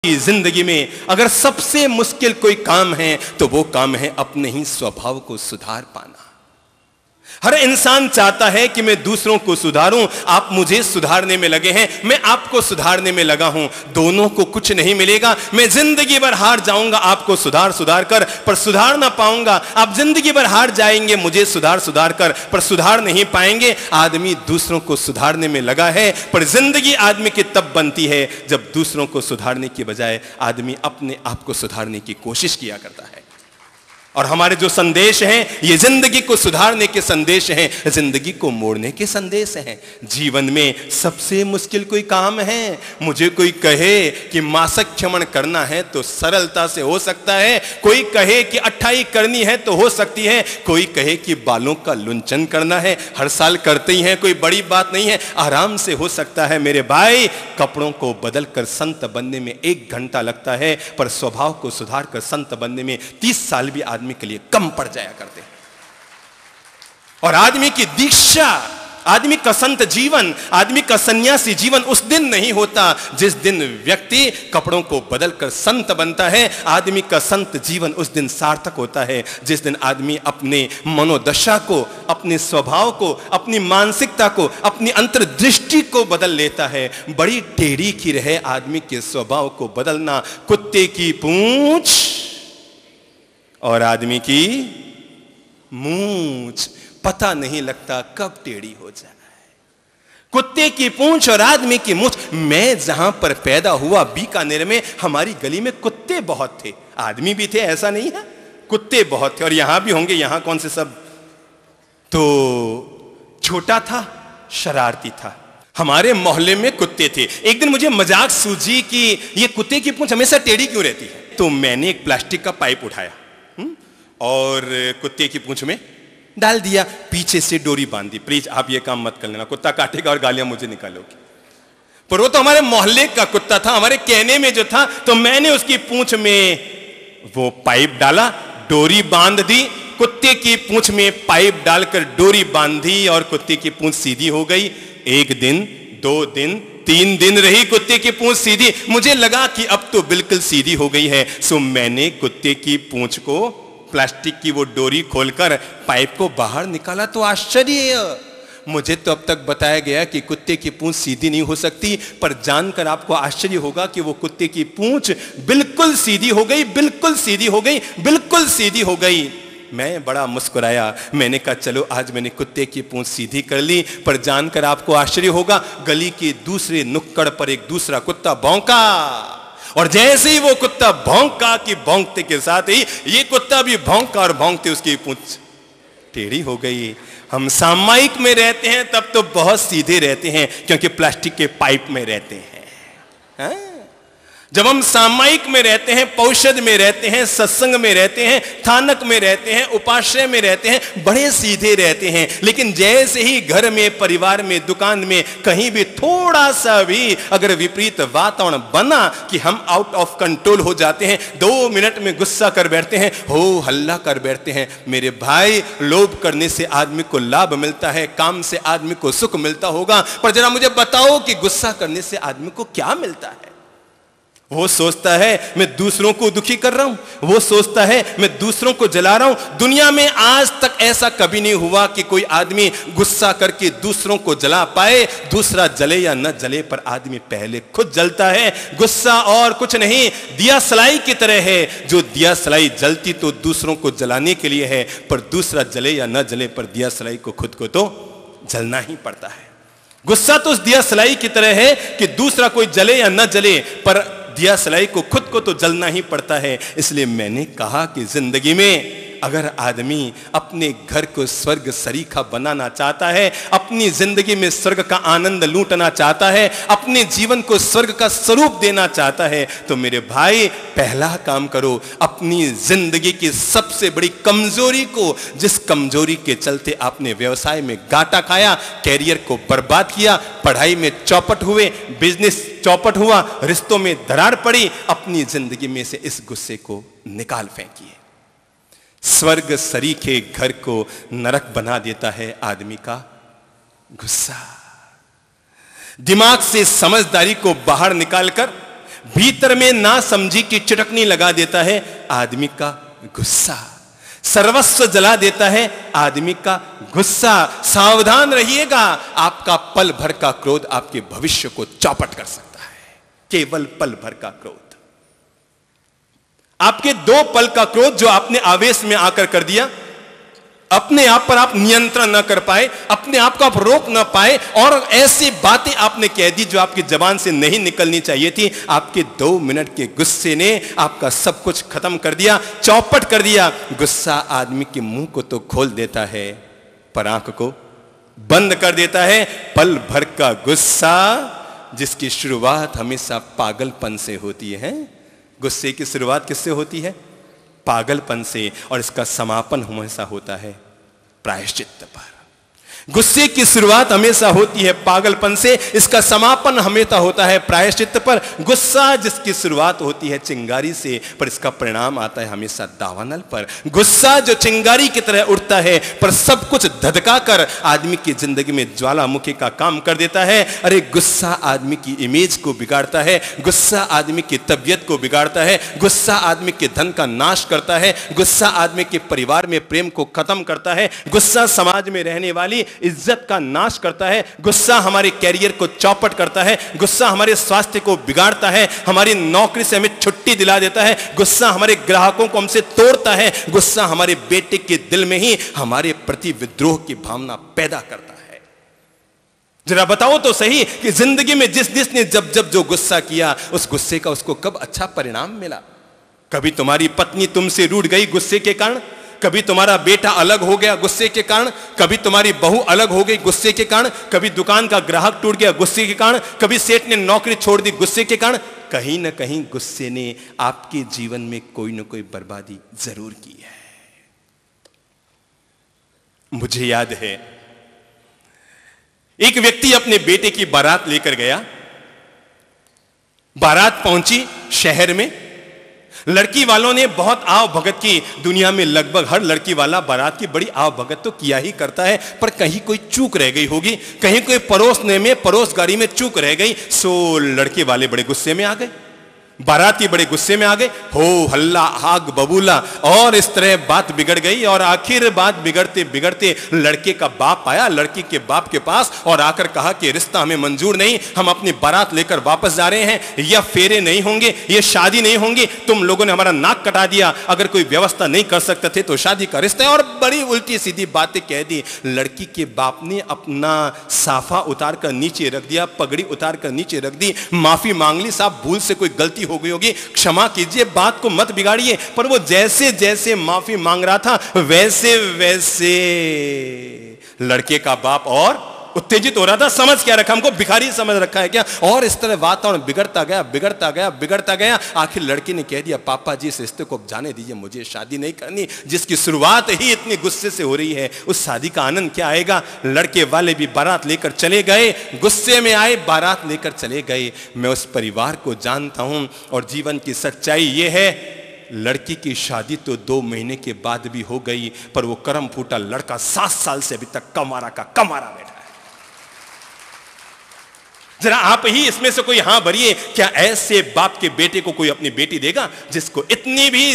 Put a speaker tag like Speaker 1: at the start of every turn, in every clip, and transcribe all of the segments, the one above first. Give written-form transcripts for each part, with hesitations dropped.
Speaker 1: जिंदगी में अगर सबसे मुश्किल कोई काम है तो वो काम है अपने ही स्वभाव को सुधार पाना। हर इंसान चाहता है कि मैं दूसरों को सुधारूं, आप मुझे सुधारने में लगे हैं, मैं आपको सुधारने में लगा हूं, दोनों को कुछ नहीं मिलेगा। मैं जिंदगी भर हार जाऊंगा आपको सुधार कर, पर सुधार ना पाऊंगा। आप जिंदगी भर हार जाएंगे मुझे सुधार कर, पर सुधार नहीं पाएंगे। आदमी दूसरों को सुधारने में लगा है, पर जिंदगी आदमी की तब बनती है जब दूसरों को सुधारने की बजाय आदमी अपने आप को सुधारने की कोशिश किया करता है। और हमारे जो संदेश हैं ये जिंदगी को सुधारने के संदेश हैं, जिंदगी को मोड़ने के संदेश हैं। जीवन में सबसे मुश्किल कोई काम है। मुझे कोई कहे कि मासिक क्षमण करना है तो सरलता से हो सकता है, कोई कहे कि अट्ठाई करनी है तो हो सकती है, कोई कहे कि बालों का लुंचन करना है, हर साल करते ही हैं, कोई बड़ी बात नहीं है, आराम से हो सकता है। मेरे भाई, कपड़ों को बदल कर संत बनने में 1 घंटा लगता है, पर स्वभाव को सुधार कर संत बनने में 30 साल भी आदमी के लिए कम पड़ जाया करते हैं। और आदमी की दीक्षा, आदमी का संत जीवन, आदमी का सन्यासी जीवन उस दिन नहीं होता जिस दिन व्यक्ति कपड़ों को बदलकर संत बनता है। आदमी का संत जीवन उस दिन सार्थक होता है जिस दिन आदमी अपने मनोदशा को, अपने स्वभाव को, अपनी मानसिकता को, अपनी अंतर्दृष्टि को बदल लेता है। बड़ी टेढ़ी की रहे आदमी के स्वभाव को बदलना। कुत्ते की पूंछ और आदमी की मूंछ, पता नहीं लगता कब टेढ़ी हो जाए। कुत्ते की पूंछ और आदमी की मूंछ। मैं जहां पर पैदा हुआ बीकानेर में, हमारी गली में कुत्ते बहुत थे, आदमी भी थे, ऐसा नहीं है, कुत्ते बहुत थे। और यहां भी होंगे, यहां कौन से सब। तो छोटा था, शरारती था। हमारे मोहल्ले में कुत्ते थे। एक दिन मुझे मजाक सूझी कि ये कुत्ते की पूंछ हमेशा टेढ़ी क्यों रहती है। तो मैंने एक प्लास्टिक का पाइप उठाया और कुत्ते की पूंछ में डाल दिया, पीछे से डोरी बांध दी। प्लीज आप ये काम मत कर लेना, कुत्ता काटेगा और गालियां मुझे निकालोगे। पर वो तो हमारे मोहल्ले का कुत्ता था, हमारे कहने में जो था, तो मैंने उसकी पूंछ में वो पाइप डाला, डोरी बांध दी, कुत्ते की पूंछ में पाइप डालकर डोरी बांधी और कुत्ते की पूंछ सीधी हो गई। 1 दिन, 2 दिन, 3 दिन रही कुत्ते की पूंछ सीधी। मुझे लगा कि अब तो बिल्कुल सीधी हो गई है। सो मैंने कुत्ते की पूंछ को, प्लास्टिक की वो डोरी खोलकर पाइप को बाहर निकाला। तो आश्चर्य, मुझे तो अब तक बताया गया कि कुत्ते की पूंछ सीधी नहीं हो सकती, पर जानकर आपको आश्चर्य होगा कि वो कुत्ते की पूंछ बिल्कुल सीधी हो गई, बिल्कुल सीधी हो गई, बिल्कुल सीधी हो गई। मैं बड़ा मुस्कुराया, मैंने कहा चलो आज मैंने कुत्ते की पूंछ सीधी कर ली। पर जानकर आपको आश्चर्य होगा, गली के दूसरे नुक्कड़ पर एक दूसरा कुत्ता भौंका, और जैसे ही वो कुत्ता भौंका कि भौंकते के साथ ही ये कुत्ता भी भौंका और भौंकते उसकी पूंछ टेढ़ी हो गई। हम सामायिक में रहते हैं तब तो बहुत सीधे रहते हैं क्योंकि प्लास्टिक के पाइप में रहते हैं, हाँ? जब हम सामायिक में रहते हैं, पौषध में रहते हैं, सत्संग में रहते हैं, थानक में रहते हैं, उपाश्रय में रहते हैं, बड़े सीधे रहते हैं। लेकिन जैसे ही घर में, परिवार में, दुकान में कहीं भी थोड़ा सा भी अगर विपरीत वातावरण बना कि हम आउट ऑफ कंट्रोल हो जाते हैं, 2 मिनट में गुस्सा कर बैठते हैं, हो हल्ला कर बैठते हैं। मेरे भाई, लोभ करने से आदमी को लाभ मिलता है, काम से आदमी को सुख मिलता होगा, पर जरा मुझे बताओ कि गुस्सा करने से आदमी को क्या मिलता है। वो सोचता है मैं दूसरों को दुखी कर रहा हूं, वो सोचता है मैं दूसरों को जला रहा हूं। दुनिया में आज तक ऐसा कभी नहीं हुआ कि कोई आदमी गुस्सा करके दूसरों को जला पाए। दूसरा जले या न जले, पर आदमी पहले खुद जलता है। गुस्सा और कुछ नहीं, दिया सलाई की तरह है। जो दिया सलाई जलती तो दूसरों को जलाने के लिए है, पर दूसरा जले या न जले, पर दिया सलाई को खुद को तो जलना ही पड़ता है। गुस्सा तो उस दिया सलाई की तरह है कि दूसरा कोई जले या न जले, पर दिया सलाई को खुद को तो जलना ही पड़ता है। इसलिए मैंने कहा कि जिंदगी में अगर आदमी अपने घर को स्वर्ग सरीखा बनाना चाहता है, अपनी जिंदगी में स्वर्ग का आनंद लूटना चाहता है, अपने जीवन को स्वर्ग का स्वरूप देना चाहता है, तो मेरे भाई पहला काम करो, अपनी जिंदगी की सबसे बड़ी कमजोरी को, जिस कमजोरी के चलते आपने व्यवसाय में घाटा खाया, कैरियर को बर्बाद किया, पढ़ाई में चौपट हुए, बिजनेस चौपट हुआ, रिश्तों में दरार पड़ी, अपनी जिंदगी में से इस गुस्से को निकाल फेंकिए। स्वर्ग सरीखे घर को नरक बना देता है आदमी का गुस्सा। दिमाग से समझदारी को बाहर निकालकर भीतर में ना समझी की चटकनी लगा देता है आदमी का गुस्सा, सर्वस्व जला देता है आदमी का गुस्सा। सावधान रहिएगा, आपका पल भर का क्रोध आपके भविष्य को चौपट कर सकता है। केवल पल भर का क्रोध, आपके 2 पल का क्रोध जो आपने आवेश में आकर कर दिया, अपने आप पर आप नियंत्रण न कर पाए, अपने आप को आप रोक न पाए और ऐसी बातें आपने कह दी जो आपकी जबान से नहीं निकलनी चाहिए थी। आपके 2 मिनट के गुस्से ने आपका सब कुछ खत्म कर दिया, चौपट कर दिया। गुस्सा आदमी के मुंह को तो खोल देता है पर आंख को बंद कर देता है। पल भर का गुस्सा जिसकी शुरुआत हमेशा पागलपन से होती है। गुस्से की शुरुआत किससे होती है? पागलपन से, और इसका समापन हमेशा होता है प्रायश्चित्त पर। गुस्से की शुरुआत हमेशा होती है पागलपन से, इसका समापन हमेशा होता है प्रायश्चित्त पर। गुस्सा जिसकी शुरुआत होती है चिंगारी से, पर इसका परिणाम आता है हमेशा दावानल पर। गुस्सा जो चिंगारी की तरह उठता है पर सब कुछ धधका कर आदमी की जिंदगी में ज्वालामुखी का काम कर देता है। अरे गुस्सा आदमी की इमेज को बिगाड़ता है, गुस्सा आदमी की तबीयत को बिगाड़ता है, गुस्सा आदमी के धन का नाश करता है, गुस्सा आदमी के परिवार में प्रेम को खत्म करता है, गुस्सा समाज में रहने वाली इज्जत का नाश करता है, गुस्सा हमारे कैरियर को चौपट करता है, गुस्सा हमारे स्वास्थ्य को बिगाड़ता है, हमारी नौकरी से हमें छुट्टी दिला देता है, गुस्सा हमारे ग्राहकों को हमसे तोड़ता है, गुस्सा हमारे बेटे के दिल में ही हमारे प्रति विद्रोह की भावना पैदा करता है। जरा बताओ तो सही कि जिंदगी में जिसने जब जब जो गुस्सा किया, उस गुस्से का उसको कब अच्छा परिणाम मिला? कभी तुम्हारी पत्नी तुमसे रूठ गई गुस्से के कारण, कभी तुम्हारा बेटा अलग हो गया गुस्से के कारण, कभी तुम्हारी बहू अलग हो गई गुस्से के कारण, कभी दुकान का ग्राहक टूट गया गुस्से के कारण, कभी सेठ ने नौकरी छोड़ दी गुस्से के कारण। कहीं ना कहीं गुस्से ने आपके जीवन में कोई ना कोई बर्बादी जरूर की है। मुझे याद है एक व्यक्ति अपने बेटे की बारात लेकर गया। बारात पहुंची शहर में, लड़की वालों ने बहुत आव भगत की। दुनिया में लगभग हर लड़की वाला बारात की बड़ी आव भगत तो किया ही करता है, पर कहीं कोई चूक रह गई होगी, कहीं कोई परोसने में परोस गाड़ी में चूक रह गई। सो लड़के वाले बड़े गुस्से में आ गए, बाराती बड़े गुस्से में आ गए, हो हल्ला आग बबूला, और इस तरह बात बिगड़ गई। और आखिर बात बिगड़ते बिगड़ते लड़के का बाप आया लड़की के बाप के पास और आकर कहा कि रिश्ता हमें मंजूर नहीं, हम अपनी बारात लेकर वापस जा रहे हैं, यह फेरे नहीं होंगे, ये शादी नहीं होंगी, तुम लोगों ने हमारा नाक कटा दिया, अगर कोई व्यवस्था नहीं कर सकते थे तो शादी का रिश्ता है। और बड़ी उल्टी सीधी बातें कह दी। लड़की के बाप ने अपना साफा उतार कर नीचे रख दिया, पगड़ी उतार कर नीचे रख दी, माफी मांग ली, साहब भूल से कोई गलती हो गई होगी, क्षमा कीजिए, बात को मत बिगाड़िए। पर वो जैसे जैसे माफी मांग रहा था वैसे वैसे लड़के का बाप और उत्तेजित हो रहा था। समझ क्या रखा, हमको भिखारी समझ रखा है क्या? और इस तरह वातावरण बिगड़ता गया बिगड़ता गया बिगड़ता गया। आखिर लड़की ने कह दिया, पापा जी इस रिश्ते को जाने दीजिए, मुझे शादी नहीं करनी। जिसकी शुरुआत ही इतनी गुस्से से हो रही है, उस शादी का आनंद क्या आएगा? लड़के वाले भी बारात लेकर चले गए, गुस्से में आए, बारात लेकर चले गए। मैं उस परिवार को जानता हूं और जीवन की सच्चाई यह है, लड़की की शादी तो 2 महीने के बाद भी हो गई, पर वो करम फूटा लड़का 7 साल से अभी तक कमारा का कमारा बैठा। जरा आप ही इसमें से कोई हां भरिए, क्या ऐसे बाप के बेटे को कोई अपनी बेटी देगा जिसको इतनी भी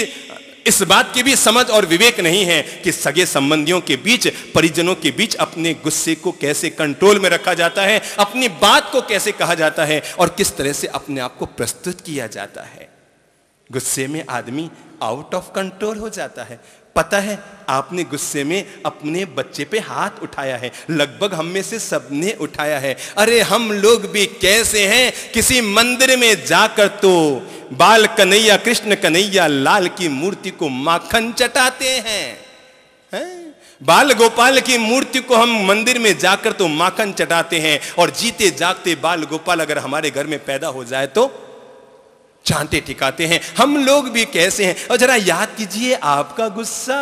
Speaker 1: इस बात की भी समझ और विवेक नहीं है कि सगे संबंधियों के बीच, परिजनों के बीच अपने गुस्से को कैसे कंट्रोल में रखा जाता है, अपनी बात को कैसे कहा जाता है और किस तरह से अपने आप को प्रस्तुत किया जाता है। गुस्से में आदमी आउट ऑफ कंट्रोल हो जाता है। पता है, आपने गुस्से में अपने बच्चे पे हाथ उठाया है, लगभग हम में से सबने उठाया है। अरे हम लोग भी कैसे हैं, किसी मंदिर में जाकर तो बाल कन्हैया कृष्ण कन्हैया लाल की मूर्ति को माखन चटाते हैं, बाल गोपाल की मूर्ति को हम मंदिर में जाकर तो माखन चटाते हैं, और जीते जागते बाल गोपाल अगर हमारे घर में पैदा हो जाए तो चांटे टिकाते हैं। हम लोग भी कैसे हैं। और जरा याद कीजिए, आपका गुस्सा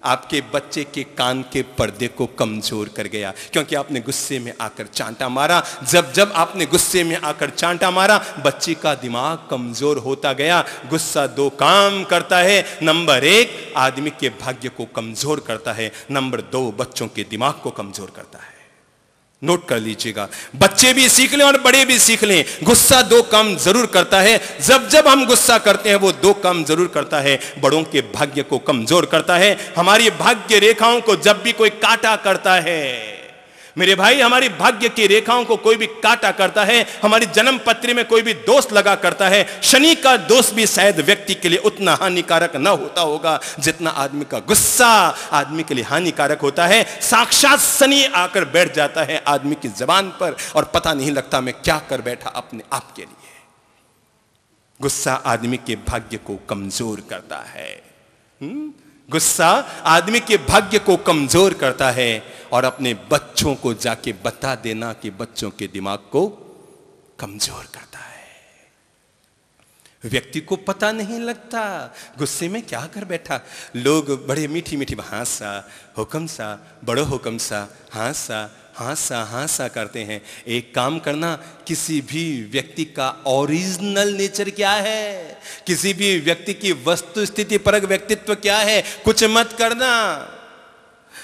Speaker 1: आपके बच्चे के कान के पर्दे को कमजोर कर गया, क्योंकि आपने गुस्से में आकर चांटा मारा। जब जब आपने गुस्से में आकर चांटा मारा, बच्चे का दिमाग कमजोर होता गया। गुस्सा 2 काम करता है, नंबर 1 आदमी के भाग्य को कमजोर करता है, नंबर 2 बच्चों के दिमाग को कमजोर करता है। नोट कर लीजिएगा, बच्चे भी सीख लें और बड़े भी सीख लें, गुस्सा दो काम जरूर करता है। जब जब हम गुस्सा करते हैं वो दो काम जरूर करता है, बड़ों के भाग्य को कमजोर करता है, हमारी भाग्य रेखाओं को जब भी कोई काटा करता है, मेरे भाई हमारी भाग्य की रेखाओं को कोई भी काटा करता है, हमारी जन्म पत्री में कोई भी दोष लगा करता है, शनि का दोष भी शायद व्यक्ति के लिए उतना हानिकारक ना होता होगा जितना आदमी का गुस्सा आदमी के लिए हानिकारक होता है। साक्षात शनि आकर बैठ जाता है आदमी की जबान पर और पता नहीं लगता मैं क्या कर बैठा अपने आप के लिए। गुस्सा आदमी के भाग्य को कमजोर करता है। गुस्सा आदमी के भाग्य को कमजोर करता है और अपने बच्चों को जाके बता देना कि बच्चों के दिमाग को कमजोर करता है। व्यक्ति को पता नहीं लगता गुस्से में क्या कर बैठा। लोग बड़े मीठी मीठी हाँ सा हुक्म सा बड़ो हुक्म सा हाँ सा हाँ सा करते हैं। एक काम करना, किसी भी व्यक्ति का ओरिजिनल नेचर क्या है, किसी भी व्यक्ति की वस्तु स्थिति परक व्यक्तित्व क्या है, कुछ मत करना।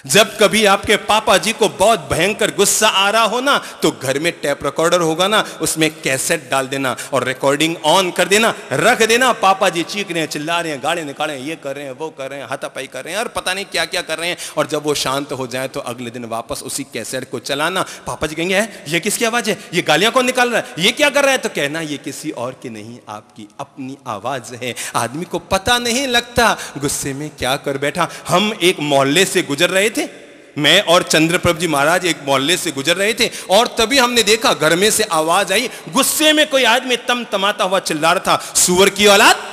Speaker 1: जब कभी आपके पापा जी को बहुत भयंकर गुस्सा आ रहा हो ना, तो घर में टेप रिकॉर्डर होगा ना, उसमें कैसेट डाल देना और रिकॉर्डिंग ऑन कर देना, रख देना। पापा जी चीख रहे हैं, चिल्ला रहे हैं, गाड़ी निकाल रहे हैं, ये कर रहे हैं, वो कर रहे हैं, हाथापाई कर रहे हैं और पता नहीं क्या क्या कर रहे हैं। और जब वो शांत हो जाए तो अगले दिन वापस उसी कैसेट को चलाना। पापा जी कहेंगे ये किसकी आवाज है, ये गालियां कौन निकाल रहा है, ये क्या कर रहा है, तो कहना ये किसी और की नहीं, आपकी अपनी आवाज है। आदमी को पता नहीं लगता गुस्से में क्या कर बैठा। हम एक मोहल्ले से गुजर रहे थे, मैं और चंद्रप्रभ जी महाराज एक मोहल्ले से गुजर रहे थे और तभी हमने देखा घर में से आवाज आई, गुस्से में कोई आदमी तमतमाता हुआ चिल्ला रहा था, सुअर की औलाद।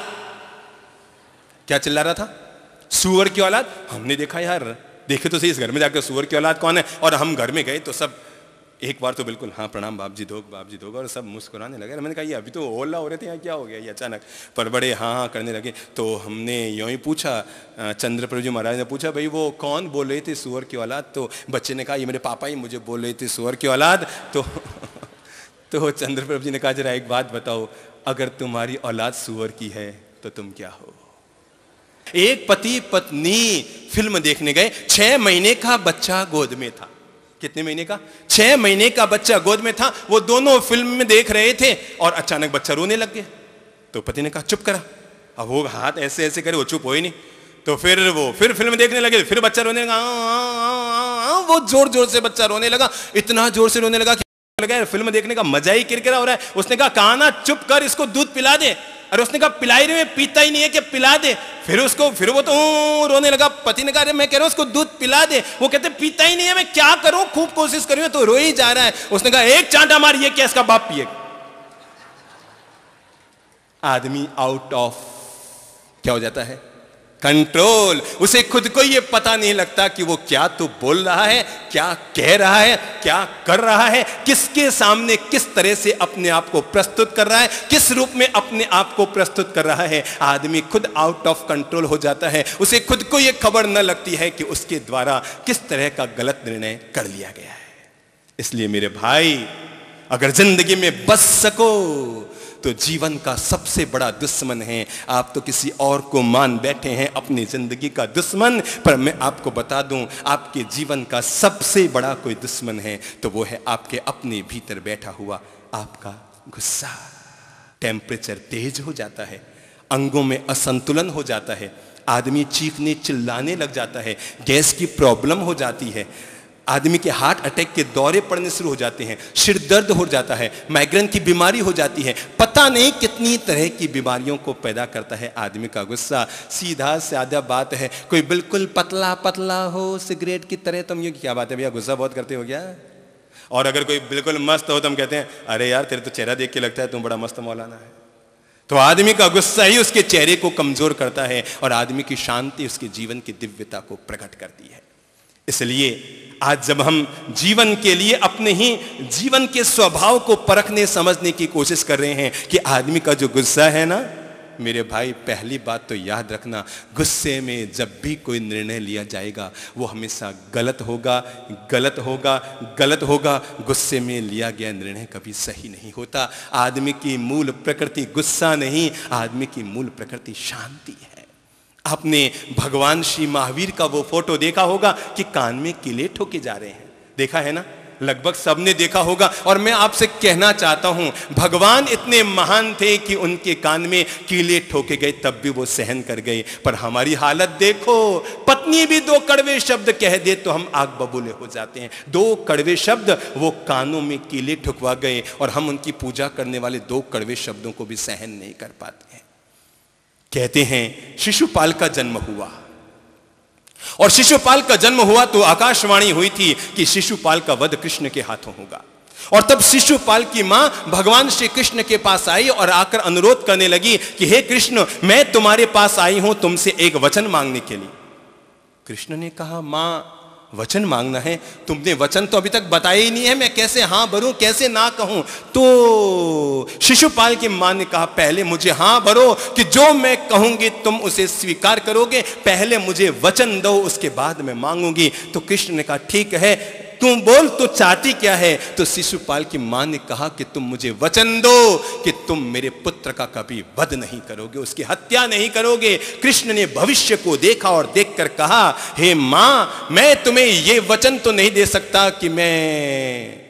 Speaker 1: क्या चिल्ला रहा था, सुअर की औलाद। हमने देखा यार देखे तो सही इस घर में जाकर सुअर की औलाद कौन है। और हम घर में गए तो सब एक बार तो बिल्कुल हाँ प्रणाम बाप जी दोग और सब मुस्कुराने लगे। मैंने कहा ये अभी तो ओला हो रहे थे, यहाँ क्या हो गया ये अचानक, पर बड़े हाँ करने लगे। तो हमने यूँ ही पूछा, चंद्रप्रभु जी महाराज ने पूछा भाई वो कौन बोल रहे थे सुअर की औलाद। तो बच्चे ने कहा ये मेरे पापा ही मुझे बोल रहे थे सुअर की औलाद। तो चंद्रप्रभु जी ने कहा जरा एक बात बताओ, अगर तुम्हारी औलाद सुअर की है तो तुम क्या हो। एक पति पत्नी फिल्म देखने गए, 6 महीने का बच्चा गोद में था। कितने महीने का, 6 महीने का बच्चा गोद में था। वो दोनों फिल्म में देख रहे थे और अचानक बच्चा रोने लग गया। तो पति ने कहा चुप करा। अब वो हाथ ऐसे ऐसे करे, वो चुप हो ही नहीं। तो फिर फिल्म देखने लगे, फिर बच्चा रोने लगा। वो जोर जोर से बच्चा रोने लगा, इतना जोर से रोने लगा कि फिल्म देखने का मजा ही किरकिरा हो रहा है। उसने कहा काना चुप कर, इसको दूध पिला दे। अरे उसने कहा पिलाई रहे, पीता ही नहीं है कि पिला दे। फिर वो तो रोने लगा। पति ने कहा अरे मैं कह रहा हूं उसको दूध पिला दे। वो कहते पीता ही नहीं है, मैं क्या करूं, खूब कोशिश करूं तो रो ही जा रहा है। उसने कहा एक चांटा मार, ये क्या इसका बाप पिए। आदमी आउट ऑफ क्या हो जाता है, कंट्रोल। उसे खुद को यह पता नहीं लगता कि वो क्या तो बोल रहा है, क्या कह रहा है, क्या कर रहा है, किसके सामने किस तरह से अपने आप को प्रस्तुत कर रहा है, किस रूप में अपने आप को प्रस्तुत कर रहा है। आदमी खुद आउट ऑफ कंट्रोल हो जाता है। उसे खुद को यह खबर न लगती है कि उसके द्वारा किस तरह का गलत निर्णय कर लिया गया है। इसलिए मेरे भाई, अगर जिंदगी में बच सको तो जीवन का सबसे बड़ा दुश्मन है। आप तो किसी और को मान बैठे हैं अपनी जिंदगी का दुश्मन, पर मैं आपको बता दूं आपके जीवन का सबसे बड़ा कोई दुश्मन है तो वो है आपके अपने भीतर बैठा हुआ आपका गुस्सा। टेम्परेचर तेज हो जाता है, अंगों में असंतुलन हो जाता है, आदमी चीखने चिल्लाने लग जाता है, गैस की प्रॉब्लम हो जाती है, आदमी के हार्ट अटैक के दौरे पड़ने शुरू हो जाते हैं, सिर दर्द हो जाता है, माइग्रेन की बीमारी हो जाती है। पता नहीं कितनी तरह की बीमारियों को पैदा करता है आदमी का गुस्सा। सीधा साधा बात है, कोई बिल्कुल पतला पतला हो सिगरेट की तरह, तुम ये क्या बात है भैया गुस्सा बहुत करते हो क्या। और अगर कोई बिल्कुल मस्त हो तो हम कहते हैं अरे यार तेरे तो चेहरा देख के लगता है तुम बड़ा मस्त मौलाना है। तो आदमी का गुस्सा ही उसके चेहरे को कमजोर करता है और आदमी की शांति उसके जीवन की दिव्यता को प्रकट करती है। इसलिए आज जब हम जीवन के लिए अपने ही जीवन के स्वभाव को परखने समझने की कोशिश कर रहे हैं कि आदमी का जो गुस्सा है ना, मेरे भाई पहली बात तो याद रखना, गुस्से में जब भी कोई निर्णय लिया जाएगा वो हमेशा गलत होगा, गलत होगा, गलत होगा। गुस्से में लिया गया निर्णय कभी सही नहीं होता। आदमी की मूल प्रकृति गुस्सा नहीं, आदमी की मूल प्रकृति शांति है। आपने भगवान श्री महावीर का वो फोटो देखा होगा कि कान में किले ठोके जा रहे हैं, देखा है ना। लगभग सबने देखा होगा। और मैं आपसे कहना चाहता हूं, भगवान इतने महान थे कि उनके कान में कीले ठोके गए तब भी वो सहन कर गए। पर हमारी हालत देखो, पत्नी भी 2 कड़वे शब्द कह दे तो हम आग बबूले हो जाते हैं। 2 कड़वे शब्द, वो कानों में कीले ठुकवा गए और हम उनकी पूजा करने वाले 2 कड़वे शब्दों को भी सहन नहीं कर पाते हैं। कहते हैं शिशुपाल का जन्म हुआ, और शिशुपाल का जन्म हुआ तो आकाशवाणी हुई थी कि शिशुपाल का वध कृष्ण के हाथों होगा। और तब शिशुपाल की मां भगवान श्री कृष्ण के पास आई और आकर अनुरोध करने लगी कि हे कृष्ण, मैं तुम्हारे पास आई हूं तुमसे एक वचन मांगने के लिए। कृष्ण ने कहा, मां वचन मांगना है? तुमने वचन तो अभी तक बताया ही नहीं है, मैं कैसे हां भरूं, कैसे ना कहूं? तो शिशुपाल की मां ने कहा, पहले मुझे हां भरो कि जो मैं कहूंगी तुम उसे स्वीकार करोगे, पहले मुझे वचन दो, उसके बाद मैं मांगूंगी। तो कृष्ण ने कहा, ठीक है, तुम बोल, तो चाहती क्या है? तो शिशुपाल की मां ने कहा कि तुम मुझे वचन दो कि तुम मेरे पुत्र का कभी वध नहीं करोगे, उसकी हत्या नहीं करोगे। कृष्ण ने भविष्य को देखा और देखकर कहा, हे मां, मैं तुम्हें यह वचन तो नहीं दे सकता कि मैं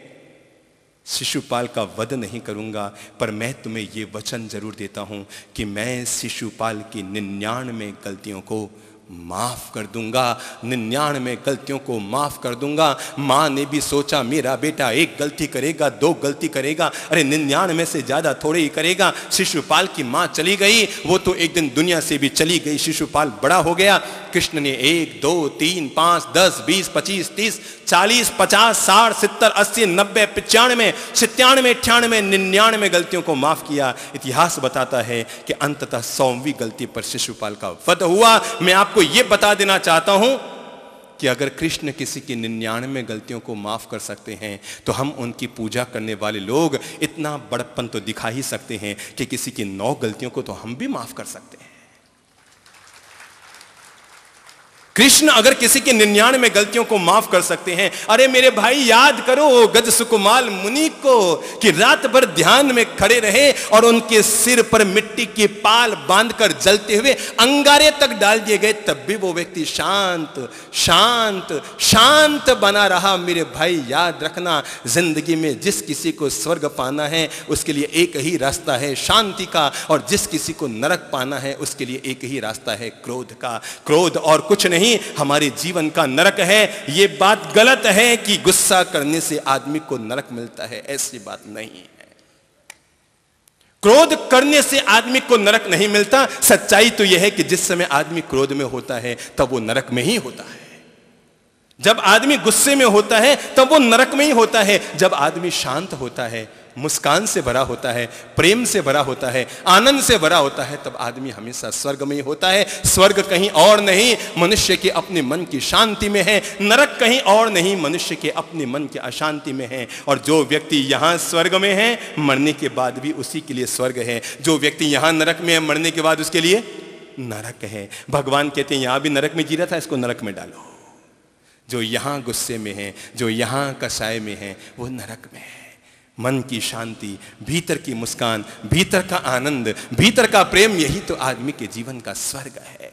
Speaker 1: शिशुपाल का वध नहीं करूंगा, पर मैं तुम्हें यह वचन जरूर देता हूं कि मैं शिशुपाल की 99 गलतियों को माफ कर दूंगा, 99 गलतियों को माफ कर दूंगा। मां ने भी सोचा, मेरा बेटा 1 गलती करेगा, 2 गलती करेगा, अरे 99 से ज्यादा थोड़े ही करेगा। शिशुपाल की मां चली गई, वो तो एक दिन दुनिया से भी चली गई। शिशुपाल बड़ा हो गया। कृष्ण ने 1 2 3 5 10 20 25 30 40 50 60 70 80 90 95 97 98 99 गलतियों को माफ किया। इतिहास बताता है कि अंततः 100वीं गलती पर शिशुपाल का वध हुआ। मैं आपको यह बता देना चाहता हूं कि अगर कृष्ण किसी की 99 गलतियों को माफ कर सकते हैं तो हम उनकी पूजा करने वाले लोग इतना बड़प्पन तो दिखा ही सकते हैं कि किसी की 9 गलतियों को तो हम भी माफ कर सकते हैं। कृष्ण अगर किसी की 99 गलतियों को माफ कर सकते हैं, अरे मेरे भाई याद करो गज सुकुमाल मुनि को कि रात भर ध्यान में खड़े रहे और उनके सिर पर मिट्टी की पाल बांधकर जलते हुए अंगारे तक डाल दिए गए, तब भी वो व्यक्ति शांत शांत शांत बना रहा। मेरे भाई याद रखना, जिंदगी में जिस किसी को स्वर्ग पाना है उसके लिए एक ही रास्ता है शांति का, और जिस किसी को नरक पाना है उसके लिए एक ही रास्ता है क्रोध का। क्रोध और कुछ नहीं हमारे जीवन का नरक है। यह बात गलत है कि गुस्सा करने से आदमी को नरक मिलता है, ऐसी बात नहीं है। क्रोध करने से आदमी को नरक नहीं मिलता। सच्चाई तो यह है कि जिस समय आदमी क्रोध में होता है तब वो नरक में ही होता है। जब आदमी गुस्से में होता है तब वो नरक में ही होता है। जब आदमी शांत होता है, मुस्कान से भरा होता है, प्रेम से भरा होता है, आनंद से भरा होता है, तब आदमी हमेशा स्वर्ग में ही होता है। स्वर्ग कहीं और नहीं, मनुष्य के अपने मन की शांति में है। नरक कहीं और नहीं, मनुष्य के अपने मन की अशांति में है। और जो व्यक्ति यहां स्वर्ग में है, मरने के बाद भी उसी के लिए स्वर्ग है। जो व्यक्ति यहां नरक में है, मरने के बाद उसके लिए नरक है। भगवान कहते हैं यहां भी नरक में जी रहा था, इसको नरक में डालो। जो यहां गुस्से में है, जो यहां कसाय में है, वो नरक में है। मन की शांति, भीतर की मुस्कान, भीतर का आनंद, भीतर का प्रेम, यही तो आदमी के जीवन का स्वर्ग है।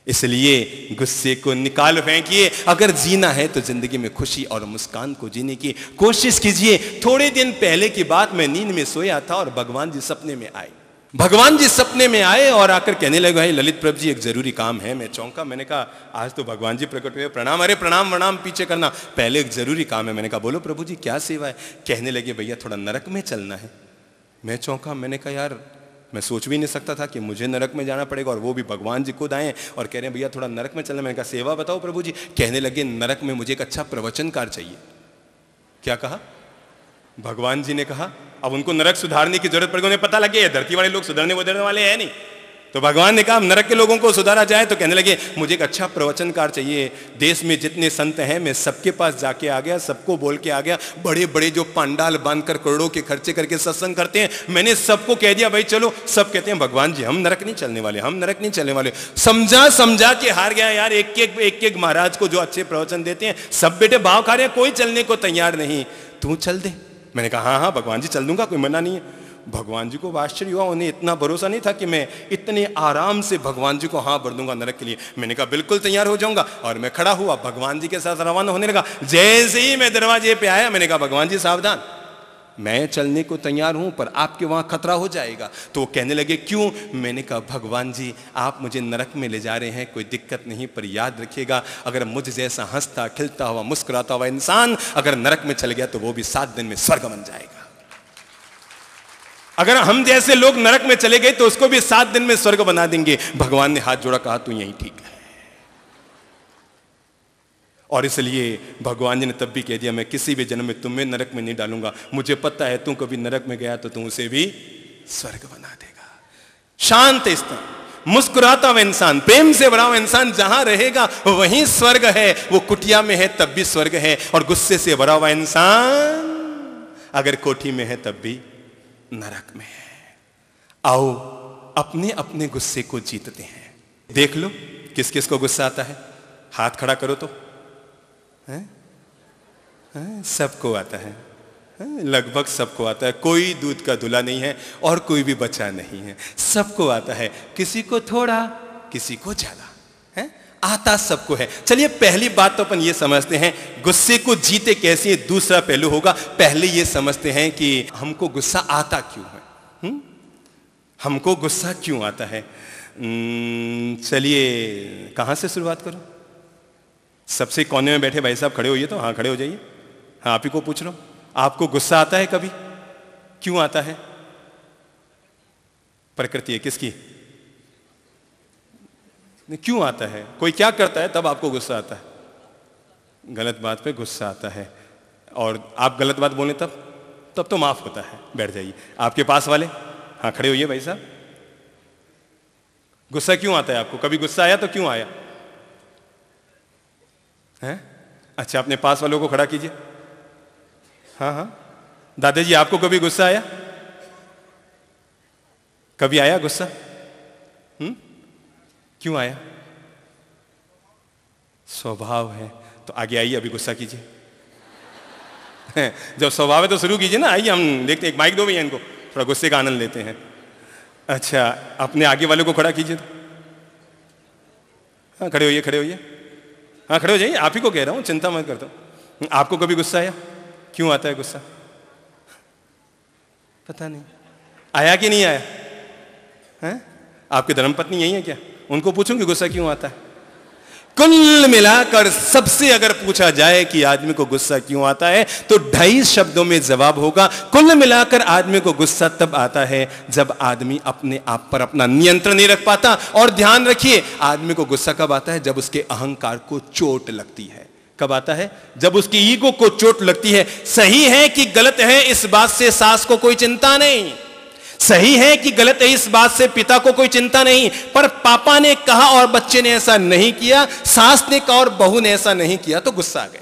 Speaker 1: इसलिए गुस्से को निकाल फेंकिए। अगर जीना है तो जिंदगी में खुशी और मुस्कान को जीने की कोशिश कीजिए। थोड़े दिन पहले की बात, मैं नींद में सोया था और भगवान जी सपने में आए। भगवान जी सपने में आए और आकर कहने लगे, भाई ललित प्रभु जी एक जरूरी काम है। मैं चौंका, मैंने कहा आज तो भगवान जी प्रकट हुए, प्रणाम। अरे प्रणाम प्रणाम पीछे करना, पहले एक जरूरी काम है। मैंने कहा बोलो प्रभु जी क्या सेवा है? कहने लगे भैया थोड़ा नरक में चलना है। मैं चौंका, मैंने कहा यार मैं सोच भी नहीं सकता था कि मुझे नरक में जाना पड़ेगा, और वो भी भगवान जी खुद आए और कह रहे हैं भैया थोड़ा नरक में चलना। मैंने कहा सेवा बताओ प्रभु जी। कहने लगे नरक में मुझे एक अच्छा प्रवचनकार चाहिए। क्या कहा? भगवान जी ने कहा अब उनको नरक सुधारने की जरूरत पड़ेगी। उन्हें पता लगे ये धरती वाले लोग सुधरने वाले हैं नहीं। तो भगवान ने कहा नरक के लोगों को सुधारा जाए। तो कहने लगे मुझे एक अच्छा प्रवचनकार चाहिए। देश में जितने संत हैं मैं सबके पास जाके आ गया, सबको बोल के आ गया। बड़े बड़े जो पंडाल बांधकर करोड़ों के खर्चे करके सत्संग करते हैं, मैंने सबको कह दिया भाई चलो। सब कहते हैं भगवान जी हम नरक नहीं चलने वाले, हम नरक नहीं चलने वाले। समझा के हार गया यार। एक एक महाराज को जो अच्छे प्रवचन देते हैं सब बेटे भाव खा रहे हैं, कोई चलने को तैयार नहीं। तू चल दे। मैंने कहा हाँ हाँ भगवान जी चल दूंगा, कोई मना नहीं है। भगवान जी को आश्चर्य हुआ, उन्हें इतना भरोसा नहीं था कि मैं इतने आराम से भगवान जी को हाँ भर दूंगा नरक के लिए। मैंने कहा बिल्कुल तैयार हो जाऊंगा, और मैं खड़ा हुआ, भगवान जी के साथ रवाना होने लगा। जैसे ही मैं दरवाजे पे आया, मैंने कहा भगवान जी सावधान, मैं चलने को तैयार हूं पर आपके वहां खतरा हो जाएगा। तो वो कहने लगे क्यों? मैंने कहा भगवान जी आप मुझे नरक में ले जा रहे हैं, कोई दिक्कत नहीं, पर याद रखिएगा अगर मुझ जैसा हंसता खिलता हुआ मुस्कुराता हुआ इंसान अगर नरक में चल गया तो वो भी 7 दिन में स्वर्ग बन जाएगा। अगर हम जैसे लोग नरक में चले गए तो उसको भी 7 दिन में स्वर्ग बना देंगे। भगवान ने हाथ जोड़ा, कहा तू यही ठीक है। और इसलिए भगवान जी ने तब भी कह दिया मैं किसी भी जन्म में तुम्हें नरक में नहीं डालूंगा, मुझे पता है तू कभी नरक में गया तो तू उसे भी स्वर्ग बना देगा। शांत स्थान, मुस्कुराता हुआ इंसान, प्रेम से भरा हुआ इंसान जहां रहेगा वहीं स्वर्ग है। वो कुटिया में है तब भी स्वर्ग है, और गुस्से से भरा हुआ इंसान अगर कोठी में है तब भी नरक में है। आओ अपने अपने गुस्से को जीतते हैं। देख लो किस किस को गुस्सा आता है, हाथ खड़ा करो तो सबको आता है, लगभग सबको आता है। कोई दूध का धुला नहीं है और कोई भी बचा नहीं है, सबको आता है। किसी को थोड़ा, किसी को ज्यादा है, आता सबको है। चलिए पहली बात तो अपन ये समझते हैं गुस्से को जीते कैसे। दूसरा पहलू होगा, पहले ये समझते हैं कि हमको गुस्सा आता क्यों है। हमको गुस्सा क्यों आता है? चलिए कहां से शुरुआत करूं? सबसे कोने में बैठे भाई साहब खड़े होइए तो, हाँ खड़े हो जाइए। हाँ आप ही को पूछ रहा हूं, आपको गुस्सा आता है कभी? क्यों आता है? प्रकृति है किसकी? क्यों आता है? कोई क्या करता है तब आपको गुस्सा आता है? गलत बात पे गुस्सा आता है, और आप गलत बात बोले तब तो माफ होता है। बैठ जाइए। आपके पास वाले, हाँ खड़े होइए भाई साहब। गुस्सा क्यों आता है आपको? कभी गुस्सा आया तो क्यों आया है? अच्छा अपने पास वालों को खड़ा कीजिए। हाँ हाँ दादाजी आपको कभी गुस्सा आया? कभी आया गुस्सा? क्यों आया? स्वभाव है। तो आगे आइए, अभी गुस्सा कीजिए। जब स्वभाव है तो शुरू कीजिए ना। आइए हम देखते हैं, एक माइक दो भैया इनको, थोड़ा गुस्से का आनंद लेते हैं। अच्छा अपने आगे वाले को खड़ा कीजिए। हाँ खड़े होइए, खड़े होइए। हाँ खड़े हो जाइए, आप ही को कह रहा हूं, चिंता मत करता हूं। आपको कभी गुस्सा आया? क्यों आता है गुस्सा? पता नहीं आया कि नहीं आया है? आपकी धर्मपत्नी यही है क्या? उनको पूछूंगी गुस्सा क्यों आता है। कुल मिलाकर सबसे अगर पूछा जाए कि आदमी को गुस्सा क्यों आता है तो 2.5 शब्दों में जवाब होगा। कुल मिलाकर आदमी को गुस्सा तब आता है जब आदमी अपने आप पर अपना नियंत्रण नहीं रख पाता। और ध्यान रखिए आदमी को गुस्सा कब आता है? जब उसके अहंकार को चोट लगती है। कब आता है? जब उसकी ईगो को चोट लगती है। सही है कि गलत है इस बात से सास को कोई चिंता नहीं, सही है कि गलत है इस बात से पिता को कोई चिंता नहीं, पर पापा ने कहा और बच्चे ने ऐसा नहीं किया, सास ने कहा और बहू ने ऐसा नहीं किया तो गुस्सा आ गया।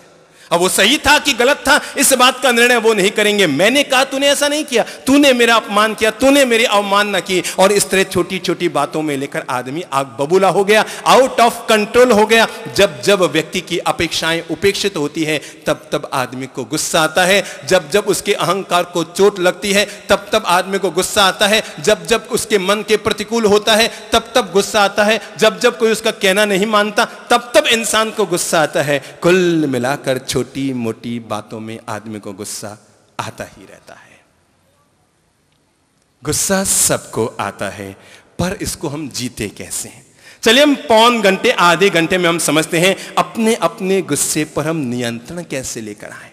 Speaker 1: अब वो सही था कि गलत था इस बात का निर्णय वो नहीं करेंगे। मैंने कहा तूने ऐसा नहीं किया, तूने मेरा अपमान किया, तूने मेरी अवमानना की, और इस तरह छोटी छोटी बातों में लेकर आदमी आग बबूला हो गया, आउट ऑफ कंट्रोल हो गया। जब जब व्यक्ति की अपेक्षाएं उपेक्षित होती है तब तब आदमी को गुस्सा आता है। जब जब उसके अहंकार को चोट लगती है तब तब आदमी को गुस्सा आता है। जब जब उसके मन के प्रतिकूल होता है तब तब गुस्सा आता है। जब जब कोई उसका कहना नहीं मानता तब तब इंसान को गुस्सा आता है। कुल मिलाकर छोटी मोटी बातों में आदमी को गुस्सा आता ही रहता है। गुस्सा सबको आता है, पर इसको हम जीते कैसे हैं? चलिए हम पौन घंटे आधे घंटे में हम समझते हैं अपने अपने गुस्से पर हम नियंत्रण कैसे लेकर आए।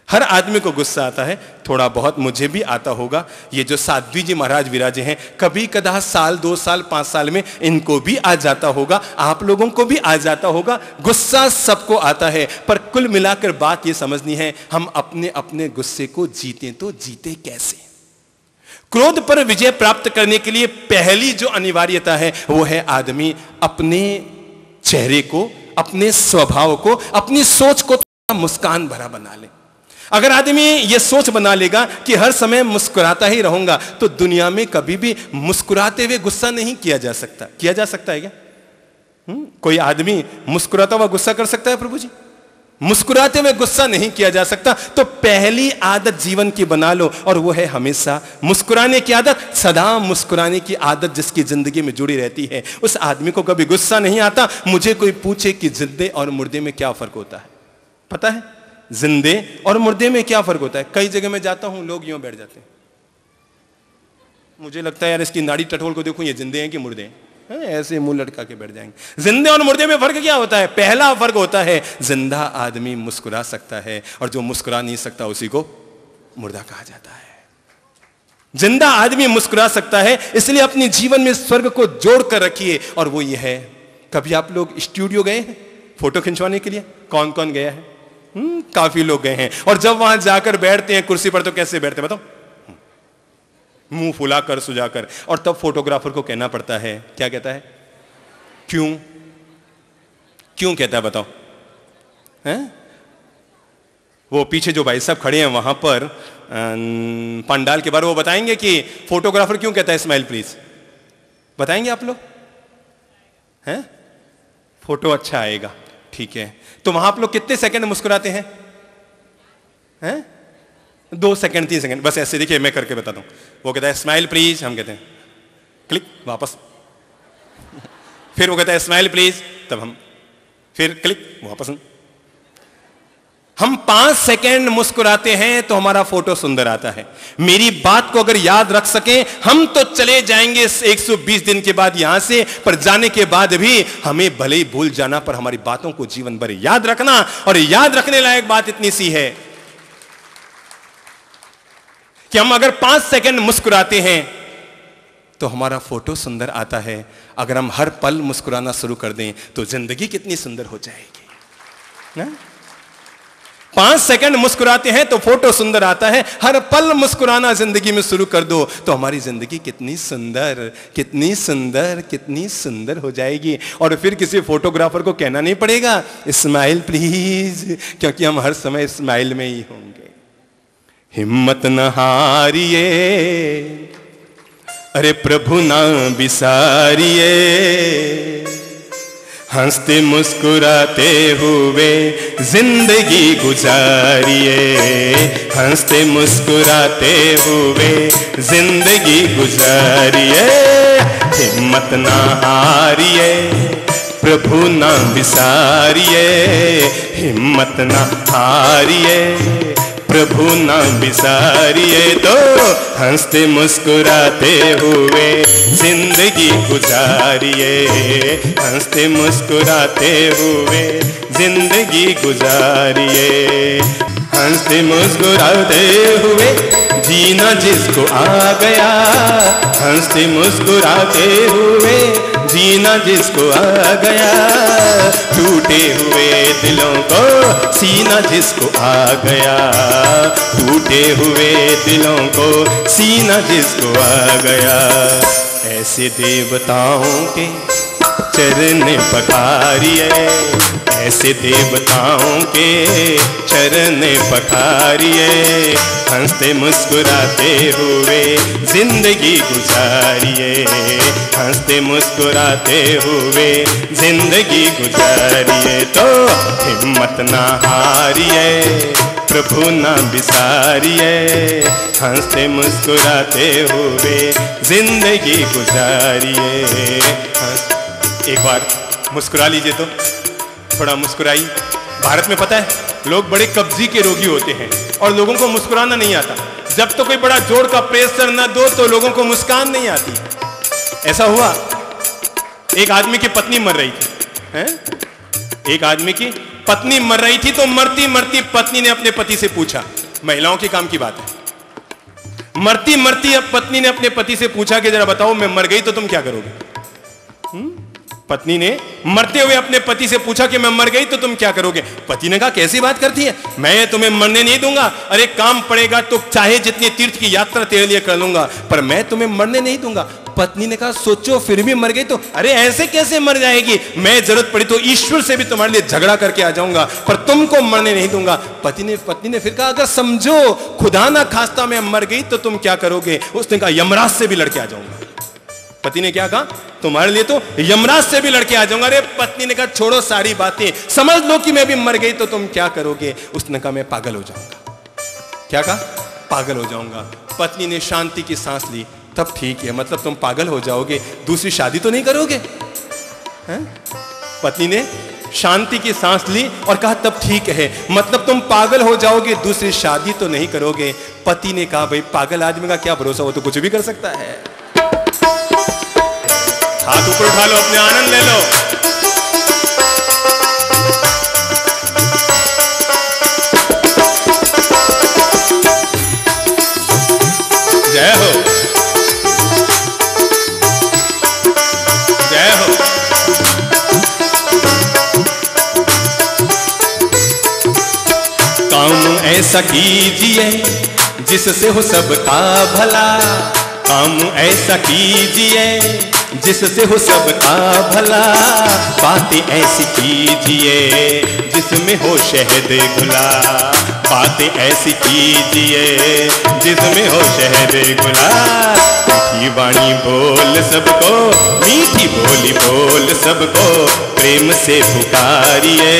Speaker 1: हर आदमी को गुस्सा आता है, थोड़ा बहुत मुझे भी आता होगा। ये जो साध्वी जी महाराज विराजे हैं, कभी कदा साल 2 साल 5 साल में इनको भी आ जाता होगा, आप लोगों को भी आ जाता होगा। गुस्सा सबको आता है, पर कुल मिलाकर बात ये समझनी है हम अपने अपने गुस्से को जीते तो जीते कैसे। क्रोध पर विजय प्राप्त करने के लिए पहली जो अनिवार्यता है वो है आदमी अपने चेहरे को, अपने स्वभाव को, अपनी सोच को मुस्कान भरा बना ले। अगर आदमी ये सोच बना लेगा कि हर समय मुस्कुराता ही रहूंगा तो दुनिया में कभी भी मुस्कुराते हुए गुस्सा नहीं किया जा सकता। किया जा सकता है क्या? कोई आदमी मुस्कुराता हुआ गुस्सा कर सकता है प्रभु जी? मुस्कुराते हुए गुस्सा नहीं किया जा सकता। तो पहली आदत जीवन की बना लो और वो है हमेशा मुस्कुराने की आदत। सदा मुस्कुराने की आदत जिसकी जिंदगी में जुड़ी रहती है, उस आदमी को कभी गुस्सा नहीं आता। मुझे कोई पूछे कि जिंदे और मुर्दे में क्या फर्क होता है, पता है? जिंदे और मुर्दे में क्या फर्क होता है? कई जगह में जाता हूं, लोग यूं बैठ जाते हैं, मुझे लगता है यार इसकी नाड़ी टटोल को देखो, ये जिंदे हैं कि मुर्दे हैं? ऐसे मुंह लटका के बैठ जाएंगे। जिंदे और मुर्दे में फर्क क्या होता है? पहला फर्क होता है जिंदा आदमी मुस्कुरा सकता है और जो मुस्कुरा नहीं सकता उसी को मुर्दा कहा जाता है। जिंदा आदमी मुस्कुरा सकता है, इसलिए अपने जीवन में स्वर्ग को जोड़ कर रखिए और वो ये है। कभी आप लोग स्टूडियो गए हैं फोटो खिंचवाने के लिए? कौन कौन गया है? काफी लोग गए हैं। और जब वहां जाकर बैठते हैं कुर्सी पर तो कैसे बैठते हैं बताओ? मुंह फुलाकर सुजाकर। और तब फोटोग्राफर को कहना पड़ता है, क्या कहता है? क्यों क्यों कहता है बताओ? हैं? वो पीछे जो भाई साहब खड़े हैं वहां पर पंडाल के बारे, वो बताएंगे कि फोटोग्राफर क्यों कहता है स्माइल प्लीज? बताएंगे आप लोग? हैं? फोटो अच्छा आएगा, ठीक है। तो वहां आप लोग कितने सेकंड मुस्कुराते हैं? हैं? 2 सेकंड 3 सेकंड, बस ऐसे। देखिए मैं करके बताता हूं। वो कहता है स्माइल प्लीज, हम कहते हैं क्लिक, वापस। फिर वो कहता है स्माइल प्लीज, तब हम फिर क्लिक, वापस। हम 5 सेकंड मुस्कुराते हैं तो हमारा फोटो सुंदर आता है। मेरी बात को अगर याद रख सके, हम तो चले जाएंगे 120 दिन के बाद यहां से, पर जाने के बाद भी हमें भले ही भूल जाना, पर हमारी बातों को जीवन भर याद रखना। और याद रखने लायक बात इतनी सी है कि हम अगर 5 सेकंड मुस्कुराते हैं तो हमारा फोटो सुंदर आता है। अगर हम हर पल मुस्कुराना शुरू कर दें तो जिंदगी कितनी सुंदर हो जाएगी ना? 5 सेकंड मुस्कुराते हैं तो फोटो सुंदर आता है। हर पल मुस्कुराना जिंदगी में शुरू कर दो तो हमारी जिंदगी कितनी सुंदर, कितनी सुंदर, कितनी सुंदर हो जाएगी। और फिर किसी फोटोग्राफर को कहना नहीं पड़ेगा स्माइल प्लीज, क्योंकि हम हर समय स्माइल में ही होंगे। हिम्मत न हारिए, अरे प्रभु ना बिसारिए, हंसते मुस्कुराते हुए जिंदगी गुजारिए, हंसते मुस्कुराते हुए जिंदगी गुजारिए। हिम्मत ना हारिए, प्रभु ना बिसारिए, हिम्मत ना हारिए, प्रभु ना बिसारिए। तो हंसते मुस्कुराते हुए जिंदगी गुजारिए, हंसते मुस्कुराते हुए जिंदगी गुजारिए। हंसते मुस्कुराते हुए जीना जिसको आ गया, हंसते मुस्कुराते हुए जीना जिसको आ गया। टूटे हुए दिलों को सीना जिसको आ गया, टूटे हुए दिलों को सीना जिसको आ गया। ऐसे देवताओं के चरण पखारिए, ऐसे देवताओं के चरण पखारिए। हंसते मुस्कुराते हुए जिंदगी गुजारिए, हंसते मुस्कुराते हुए जिंदगी गुजारिए। तो हिम्मत ना हारिए, प्रभु ना बिसारिए, हंसते मुस्कुराते हुए जिंदगी गुजारिए। एक बार मुस्कुरा लीजिए तो, थोड़ा मुस्कुराइए। भारत में पता है लोग बड़े कब्जी के रोगी होते हैं और लोगों को मुस्कुराना नहीं आता। जब तो कोई बड़ा जोर का प्रेशर न दो तो लोगों को मुस्कान नहीं आती। ऐसा हुआ, एक आदमी की पत्नी मर रही थी, हैं? एक आदमी की पत्नी मर रही थी तो मरती मरती पत्नी ने अपने पति से पूछा, महिलाओं के काम की बात है, मरती मरती अब पत्नी ने अपने पति से पूछा कि जरा बताओ मैं मर गई तो तुम क्या करोगे? पत्नी ने मरते हुए अपने पति से पूछा कि मैं मर गई तो तुम क्या करोगे? पति ने कहा कैसी बात करती है, मैं तुम्हें मरने नहीं दूंगा। अरे काम पड़ेगा तो चाहे जितनी तीर्थ की यात्रा तेरे लिए कर लूंगा, पर मैं तुम्हें मरने नहीं दूंगा। पत्नी ने कहा सोचो फिर भी मर गई तो? अरे ऐसे कैसे मर जाएगी, मैं जरूरत पड़ी तो ईश्वर से भी तुम्हारे लिए झगड़ा करके आ जाऊंगा, पर तुमको मरने नहीं दूंगा। पत्नी ने फिर कहा अगर समझो खुदा ना खास्ता मैं मर गई तो तुम क्या करोगे? उसने कहा यमराज से भी लड़के आ जाऊंगा। पति ने क्या कहा, तुम्हारे लिए तो यमराज से भी लड़के आ जाऊंगा। अरे पत्नी ने कहा छोड़ो सारी बातें, समझ लो कि मैं भी मर गई तो तुम क्या करोगे। उसने कहा मैं पागल हो जाऊंगा। क्या कहा, पागल हो जाऊंगा। पत्नी ने शांति की सांस ली, तब ठीक है, मतलब तुम पागल हो जाओगे, दूसरी शादी तो नहीं करोगे। पत्नी ने शांति की सांस ली और कहा तब ठीक है, मतलब तुम पागल हो जाओगे, दूसरी शादी तो नहीं करोगे। पति ने कहा भाई पागल आदमी का क्या भरोसा, वो तो कुछ भी कर सकता है। हाथ ऊपर उठा लो, अपने आनंद ले लो। जय हो, जय हो। काम ऐसा कीजिए जिससे हो सबका भला, काम ऐसा कीजिए जिससे हो सबका भला, बातें ऐसी कीजिए जिसमें हो शहद घुला, बातें ऐसी कीजिए जिसमें हो शहद घुला। मीठी वाणी बोल सबको, मीठी बोली बोल सबको, प्रेम से पुकारिए,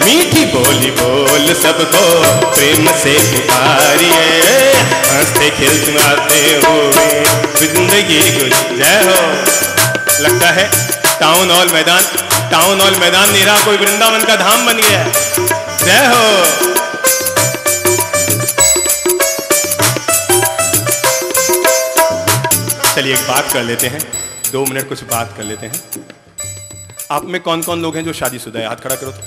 Speaker 1: मीठी बोली बोल सबको, प्रेम से पुकारिए। हंसते खिलखिलाते हुए जिंदगी गुजर। जय हो। लगता है टाउन हॉल मैदान, टाउन हॉल मैदान नहीं रहा, कोई वृंदावन का धाम बन गया है। जय हो। चलिए एक बात कर लेते हैं, 2 मिनट कुछ बात कर लेते हैं। आप में कौन कौन लोग हैं जो शादीशुदा है, हाथ खड़ा करो तो।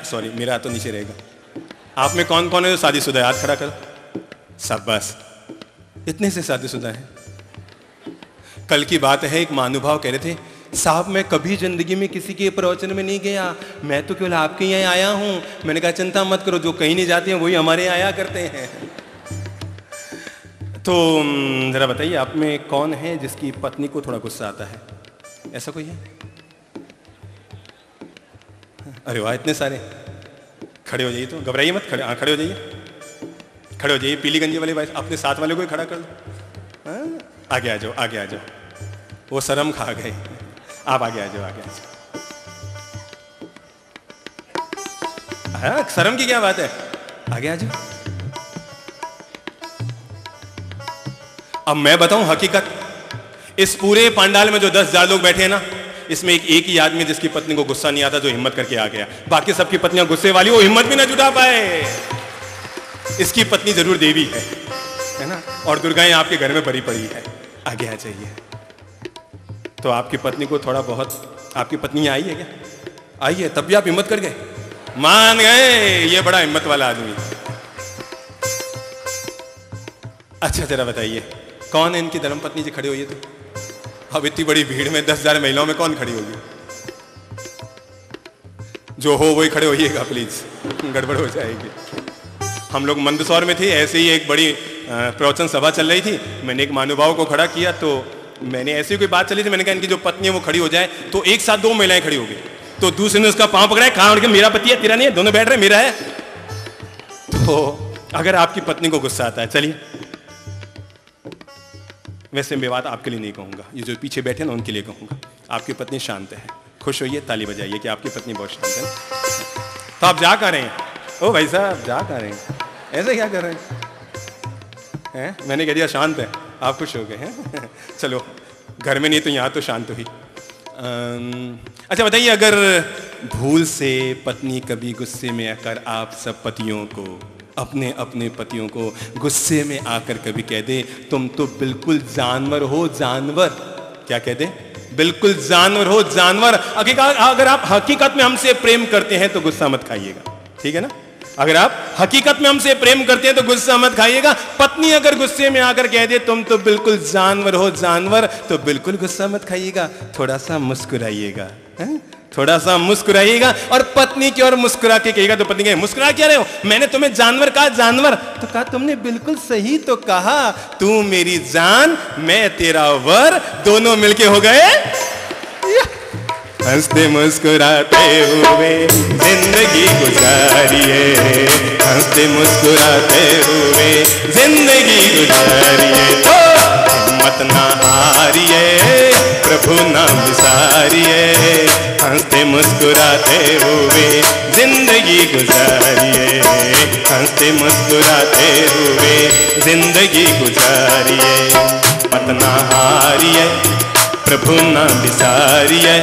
Speaker 1: सॉरी, मेरा हाथ तो नीचे रहेगा। आप में कौन कौन है जो शादीशुदा है, हाथ खड़ा करो। सब, बस इतने से शादीशुदा है। कल की बात है, एक महानुभाव कह रहे थे साहब मैं कभी जिंदगी में किसी के प्रवचन में नहीं गया, मैं तो केवल आपके यहाँ आया हूं। मैंने कहा चिंता मत करो, जो कहीं नहीं जाते हैं वही हमारे यहाँ आया करते हैं। तो जरा बताइए आप में कौन है जिसकी पत्नी को थोड़ा गुस्सा आता है, ऐसा कोई है? अरे वाह, इतने सारे। खड़े हो जाइए, तो घबराइए मत, खड़े, हाँ खड़े हो जाइए, खड़े हो जाइए। पीली गंजी वाले भाई अपने साथ वाले को ही खड़ा कर लो। आगे आ जाओ, आगे आ जाओ, वो शर्म खा गए। आप आगे आ जाओ, आगे आ जाओ। हाँ, शर्म की क्या बात है, आगे आ जाओ। अब मैं बताऊं हकीकत, इस पूरे पंडाल में जो 10,000 लोग बैठे हैं ना, इसमें एक ही आदमी जिसकी पत्नी को गुस्सा नहीं आता, जो हिम्मत करके आ गया। बाकी सबकी पत्नियां गुस्से वाली, वो हिम्मत भी ना जुटा पाए। इसकी पत्नी जरूर देवी है ना, और दुर्गाएं आपके घर में भरी पड़ी है। आगे आ जाइए। तो आपकी पत्नी को थोड़ा बहुत, आपकी पत्नी आई है क्या? आई है, तब भी आप हिम्मत कर गए, मान गए, ये बड़ा हिम्मत वाला आदमी। अच्छा जरा बताइए कौन है इनकी धर्मपत्नी जी खड़ी हुई है? तो अब इतनी बड़ी भीड़ में 10,000 महिलाओं में कौन खड़ी होगी? जो हो वही खड़े होइएगा प्लीज, गड़बड़ हो जाएगी। हम लोग मंदसौर में थे, ऐसे ही एक बड़ी प्रवचन सभा चल रही थी। मैंने एक महानुभाव को खड़ा किया, तो मैंने ऐसी कोई बात चली थी, मैंने कहा इनकी जो पत्नी है वो खड़ी हो जाए, तो एक साथ 2 महिलाएं खड़ी हो गई। तो दूसरे ने उसका पांव पकड़ा, कहा उनके मेरा पति है तेरा नहीं है, दोनों बैठ रहे मेरा है। तो अगर आपकी पत्नी को गुस्सा आता है, चलिए, वैसे मैं बात आपके लिए नहीं कहूंगा, ये जो पीछे बैठे ना उनके लिए कहूंगा। आपकी पत्नी शांत है, खुश होइए, ताली बजाइए कि आपकी पत्नी बहुत शांत है। तो आप जा कर रहे हैं, ओ भाई साहब जा कर रहे हैं, ऐसे क्या कर रहे हैं? मैंने कह दिया शांत है, आप खुश हो गए हैं। चलो, घर में नहीं तो यहाँ तो शांत हुई। अच्छा बताइए, अगर भूल से पत्नी कभी गुस्से में आकर आप सब पतियों को, अपने अपने पतियों को गुस्से में आकर कभी कह दे तुम तो बिल्कुल जानवर हो, जानवर, क्या कह दे? बिल्कुल जानवर हो, जानवर। अगर आप हकीकत में हमसे प्रेम करते हैं तो गुस्सा मत खाइएगा, ठीक है ना? अगर आप हकीकत में हमसे प्रेम करते हैं तो गुस्सा मत खाइएगा। पत्नी अगर गुस्से में आकर कह दे तुम तो बिल्कुल जानवर हो, जानवर, तो बिल्कुल गुस्सा मत खाइएगा, थोड़ा सा मुस्कुराइएगा, थोड़ा सा मुस्कुराइएगा। और पत्नी की ओर मुस्कुरा के कहेगा तो पत्नी कहे मुस्कुरा क्या रहे हो, मैंने तुम्हें जानवर कहा, जानवर? तो कहा तुमने बिल्कुल सही तो कहा, तू मेरी जान, मैं तेरा वर, दोनों मिलके हो गए। हंसते मुस्कुराते हुए जिंदगी गुजारिए, हंसते मुस्कुराते हुए जिंदगी गुजारिए। तो हिम्मत ना हारिए, प्रभु नाम विसारिए, हंसते मुस्कुराते हुए जिंदगी गुजारिए, हंसते मुस्कुराते हुए जिंदगी गुजारिए। मत ना हारिए, प्रभु नाम विसारिए,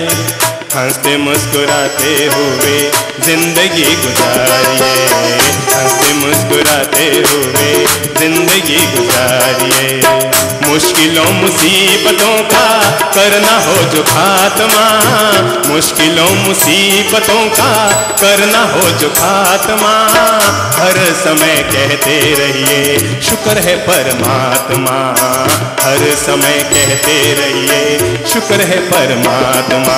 Speaker 1: हंसते मुस्कुराते हुए जिंदगी गुजारिए, हंसते मुस्कुराते हुए जिंदगी गुजारिए। मुश्किलों मुसीबतों का करना हो जो खात्मा, मुश्किलों मुसीबतों का करना हो जो खात्मा, हर समय कहते रहिए शुक्र है परमात्मा, हर समय कहते रहिए शुक्र है परमात्मा।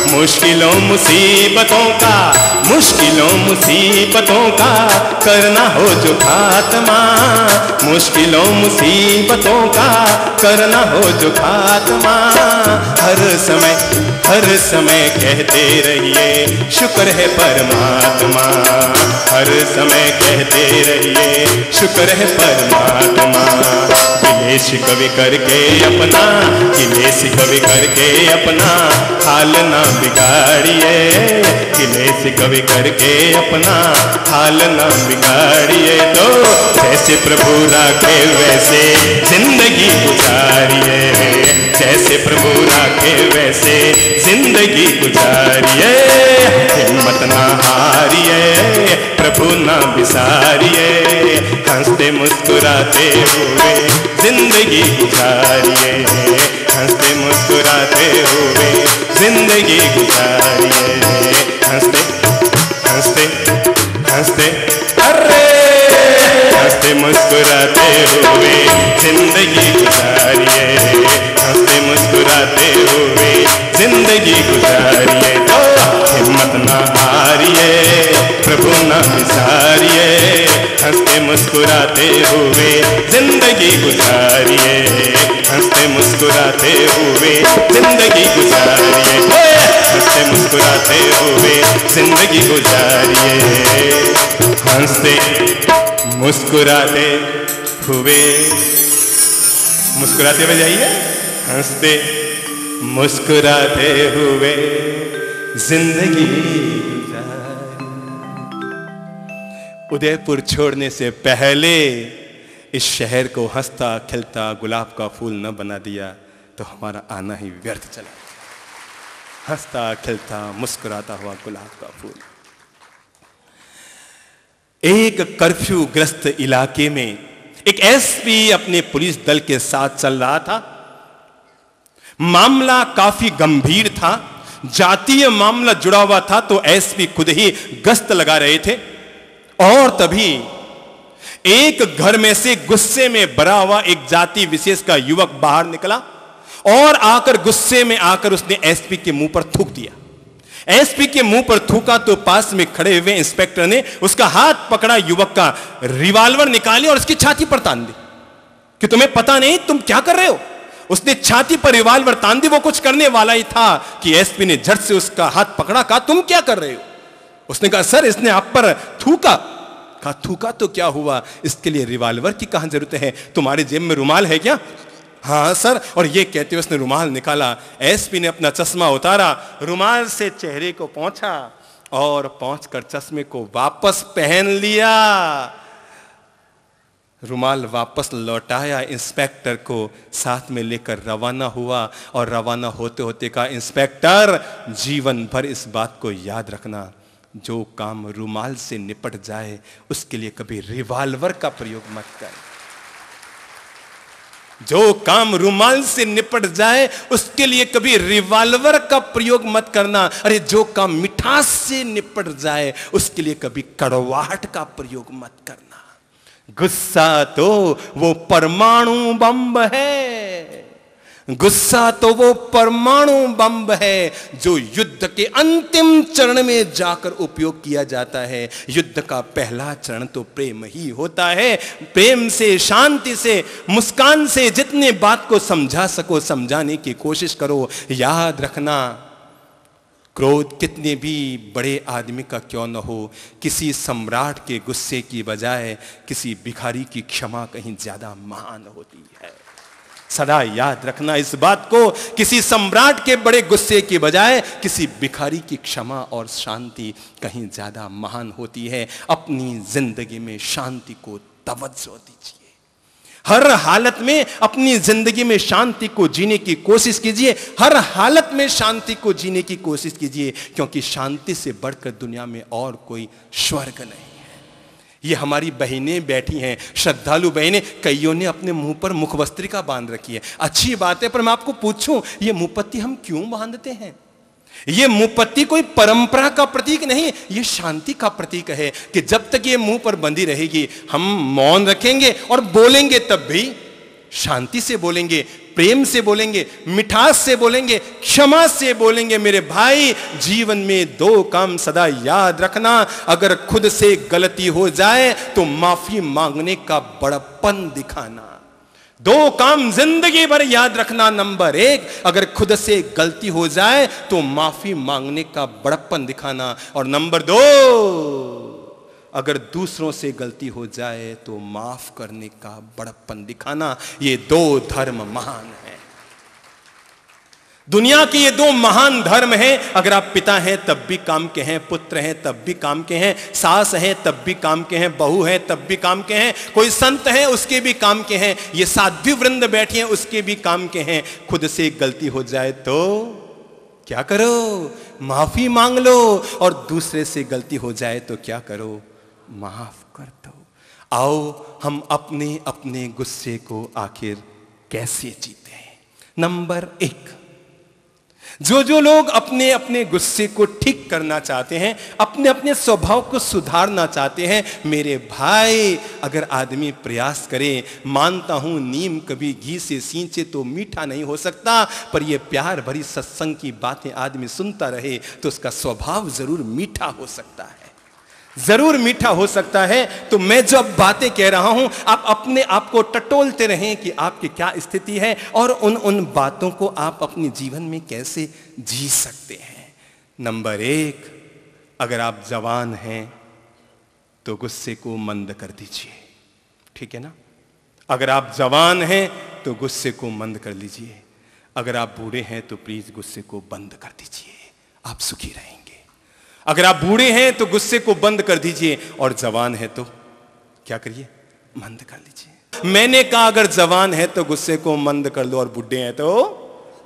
Speaker 1: मुश्किलों मुसीबतों का, मुश्किलों मुसीबतों का करना हो जो खात्मा, मुश्किलों मुसीबतों का करना हो जो खात्मा, हर समय कहते रहिए शुक्र है परमात्मा, हर समय कहते रहिए शुक्र है परमात्मा। गिलेश कवि करके अपना, गिलेश कवि करके अपना हाल ना बिगाड़िए, गिलेश कवि करके अपना हाल ना बिगाड़िए। तो जैसे प्रभु राखे वैसे जिंदगी गुजारिए, जैसे प्रभु राखे वैसे जिंदगी गुजारिए। हिम्मत ना हारिए, प्रभु ना विसारिए, हंसते मुस्कुराते हुए जिंदगी गुजारिए, हंसते मुस्कुराते हुए जिंदगी गुजारिए। हंसते हंसते हंसते अरे हंसते मुस्कुराते हुए जिंदगी गुजारिए, हंसते मुस्कुराते हुए जिंदगी गुजारिए। तो हिम्मत ना हारिए, प्रभु ना विसारिए, हंसते मुस्कुराते हुए जिंदगी गुजारिए, हंसते मुस्कुराते हुए जिंदगी गुजारिए, हंसते मुस्कुराते हुए जिंदगी गुजारिए, हंसते मुस्कुराते हुए, मुस्कुराते हुए जाइए, हंसते मुस्कुराते हुए जिंदगी गुजारिए। उदयपुर छोड़ने से पहले इस शहर को हंसता खिलता गुलाब का फूल न बना दिया तो हमारा आना ही व्यर्थ चला। हंसता खिलता मुस्कुराता हुआ गुलाब का फूल। एक कर्फ्यू ग्रस्त इलाके में एक एसपी अपने पुलिस दल के साथ चल रहा था। मामला काफी गंभीर था, जातीय मामला जुड़ा हुआ था, तो एसपी खुद ही गश्त लगा रहे थे। और तभी एक घर में से गुस्से में भरा हुआ एक जाति विशेष का युवक बाहर निकला और आकर गुस्से में आकर उसने एसपी के मुंह पर थूक दिया। एसपी के मुंह पर थूका तो पास में खड़े हुए इंस्पेक्टर ने उसका हाथ पकड़ा, युवक का रिवॉल्वर निकाली और उसकी छाती पर तान दी कि तुम्हें पता नहीं तुम क्या कर रहे हो। उसने छाती पर रिवॉल्वर तान दी, वो कुछ करने वाला ही था कि एसपी ने झट से उसका हाथ पकड़ा, कहा तुम क्या कर रहे हो। उसने कहा सर इसने आप पर थूका। कहा थूका तो क्या हुआ, इसके लिए रिवॉल्वर की कहां जरूरत है, तुम्हारे जेब में रुमाल है क्या। हाँ सर, और ये कहते हुए उसने रुमाल निकाला। एसपी ने अपना चश्मा उतारा, रुमाल से चेहरे को पोंछा और पोंछकर चश्मे को वापस पहन लिया। रुमाल वापस लौटाया, इंस्पेक्टर को साथ में लेकर रवाना हुआ और रवाना होते होते कहा इंस्पेक्टर जीवन भर इस बात को याद रखना, जो काम रुमाल से निपट जाए उसके लिए कभी रिवॉल्वर का प्रयोग मत कर। जो काम रुमाल से निपट जाए उसके लिए कभी रिवॉल्वर का प्रयोग मत करना। अरे जो काम मिठास से निपट जाए उसके लिए कभी कड़वाहट का प्रयोग मत करना। गुस्सा तो वो परमाणु बम है, गुस्सा तो वो परमाणु बम है जो युद्ध के अंतिम चरण में जाकर उपयोग किया जाता है। युद्ध का पहला चरण तो प्रेम ही होता है। प्रेम से, शांति से, मुस्कान से जितने बात को समझा सको समझाने की कोशिश करो। याद रखना क्रोध कितने भी बड़े आदमी का क्यों न हो, किसी सम्राट के गुस्से की बजाय किसी भिखारी की क्षमा कहीं ज्यादा महान होती है। सदा याद रखना इस बात को, किसी सम्राट के बड़े गुस्से की बजाय किसी भिखारी की क्षमा और शांति कहीं ज्यादा महान होती है। अपनी जिंदगी में शांति को तवज्जो दीजिए। हर हालत में अपनी जिंदगी में शांति को जीने की कोशिश कीजिए। हर हालत में शांति को जीने की कोशिश कीजिए, क्योंकि शांति से बढ़कर दुनिया में और कोई स्वर्ग नहीं है। ये हमारी बहनें बैठी हैं, श्रद्धालु बहनें, कईयों ने अपने मुंह पर मुखवस्त्रिका बांध रखी है। अच्छी बात है, पर मैं आपको पूछूं, ये मुंहपत्ती हम क्यों बांधते हैं? ये मुंहपत्ती कोई परंपरा का प्रतीक नहीं, ये शांति का प्रतीक है कि जब तक ये मुंह पर बंधी रहेगी, हम मौन रखेंगे और बोलेंगे तब भी शांति से बोलेंगे, प्रेम से बोलेंगे, मिठास से बोलेंगे, क्षमा से बोलेंगे। मेरे भाई, जीवन में 2 काम सदा याद रखना। अगर खुद से गलती हो जाए तो माफी मांगने का बड़प्पन दिखाना। 2 काम जिंदगी भर याद रखना। नंबर 1, अगर खुद से गलती हो जाए तो माफी मांगने का बड़प्पन दिखाना। और नंबर 2, अगर दूसरों से गलती हो जाए तो माफ करने का बड़प्पन दिखाना। ये 2 धर्म महान हैं। दुनिया के ये 2 महान धर्म हैं। अगर आप पिता हैं तब भी काम के हैं, पुत्र हैं तब भी काम के हैं, सास हैं तब भी काम के हैं, बहू हैं तब भी काम के हैं, कोई संत है उसके भी काम के हैं, ये साध्वी वृंद बैठी हैं उसके भी काम के हैं। खुद से गलती हो जाए तो क्या करो? माफी मांग लो। और दूसरे से गलती हो जाए तो क्या करो? माफ कर दो। आओ हम अपने अपने गुस्से को आखिर कैसे जीते हैं। नंबर 1, जो लोग अपने अपने गुस्से को ठीक करना चाहते हैं, अपने अपने स्वभाव को सुधारना चाहते हैं, मेरे भाई, अगर आदमी प्रयास करे, मानता हूं नीम कभी घी से सींचे तो मीठा नहीं हो सकता, पर यह प्यार भरी सत्संग की बातें आदमी सुनता रहे तो उसका स्वभाव जरूर मीठा हो सकता है, जरूर मीठा हो सकता है। तो मैं जो अब बातें कह रहा हूं, आप अपने आप को टटोलते रहें कि आपकी क्या स्थिति है और उन बातों को आप अपने जीवन में कैसे जी सकते हैं। नंबर 1, अगर आप जवान हैं तो गुस्से को मंद कर दीजिए, ठीक है ना? अगर आप जवान हैं तो गुस्से को मंद कर लीजिए। अगर आप बूढ़े हैं तो प्लीज गुस्से को बंद कर दीजिए, आप सुखी रहेंगे। अगर आप बूढ़े हैं तो गुस्से को बंद कर दीजिए, और जवान है तो क्या करिए? मंद कर लीजिए। मैंने कहा अगर जवान है तो गुस्से को मंद कर लो, और बूढ़े हैं तो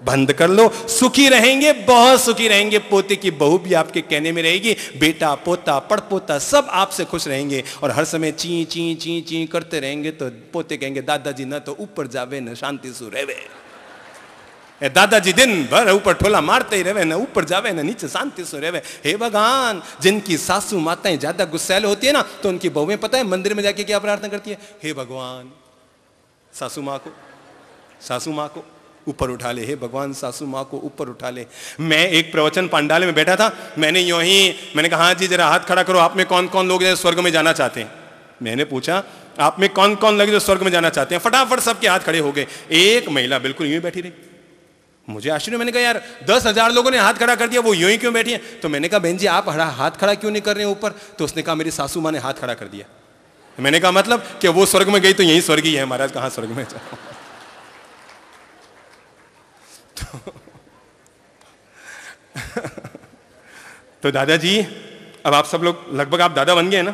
Speaker 1: बंद कर लो। सुखी रहेंगे, बहुत सुखी रहेंगे। पोते की बहू भी आपके कहने में रहेगी, बेटा पोता पड़पोता सब आपसे खुश रहेंगे। और हर समय ची ची ची ची करते रहेंगे तो पोते कहेंगे दादाजी न तो ऊपर जावे न शांति सु रहे। दादाजी दिन भर ऊपर ठोला मारते ही रहे, न ऊपर जावे न नीचे शांति से रहे। हे भगवान, जिनकी सासू माताएं ज्यादा गुस्सैल होती है ना, तो उनकी बहुएं पता है मंदिर में जाके क्या प्रार्थना करती है? हे भगवान सासू माँ को ऊपर उठा ले, हे भगवान सासू माँ को ऊपर उठा ले। मैं एक प्रवचन पंडाल में बैठा था, मैंने कहा हाँ जी जरा हाथ खड़ा करो, आप में कौन कौन लोग स्वर्ग में जाना चाहते हैं? मैंने पूछा आप में कौन कौन लोग जो स्वर्ग में जाना चाहते हैं? फटाफट सबके हाथ खड़े हो गए। एक महिला बिल्कुल यूं ही बैठी रही। मुझे आश्चर्य, मैंने कहा यार 10,000 लोगों ने हाथ खड़ा कर दिया, वो यूं ही क्यों बैठी है? तो मैंने कहा बहन जी आप हाथ खड़ा क्यों नहीं कर रहे हैं ऊपर? तो उसने कहा मेरी सासू माँ ने हाथ खड़ा कर दिया। मैंने कहा मतलब कि वो स्वर्ग में गई तो यही स्वर्ग ही है महाराज, कहां स्वर्ग में जाओ। तो दादाजी, अब आप सब लोग लगभग आप दादा बन गए ना?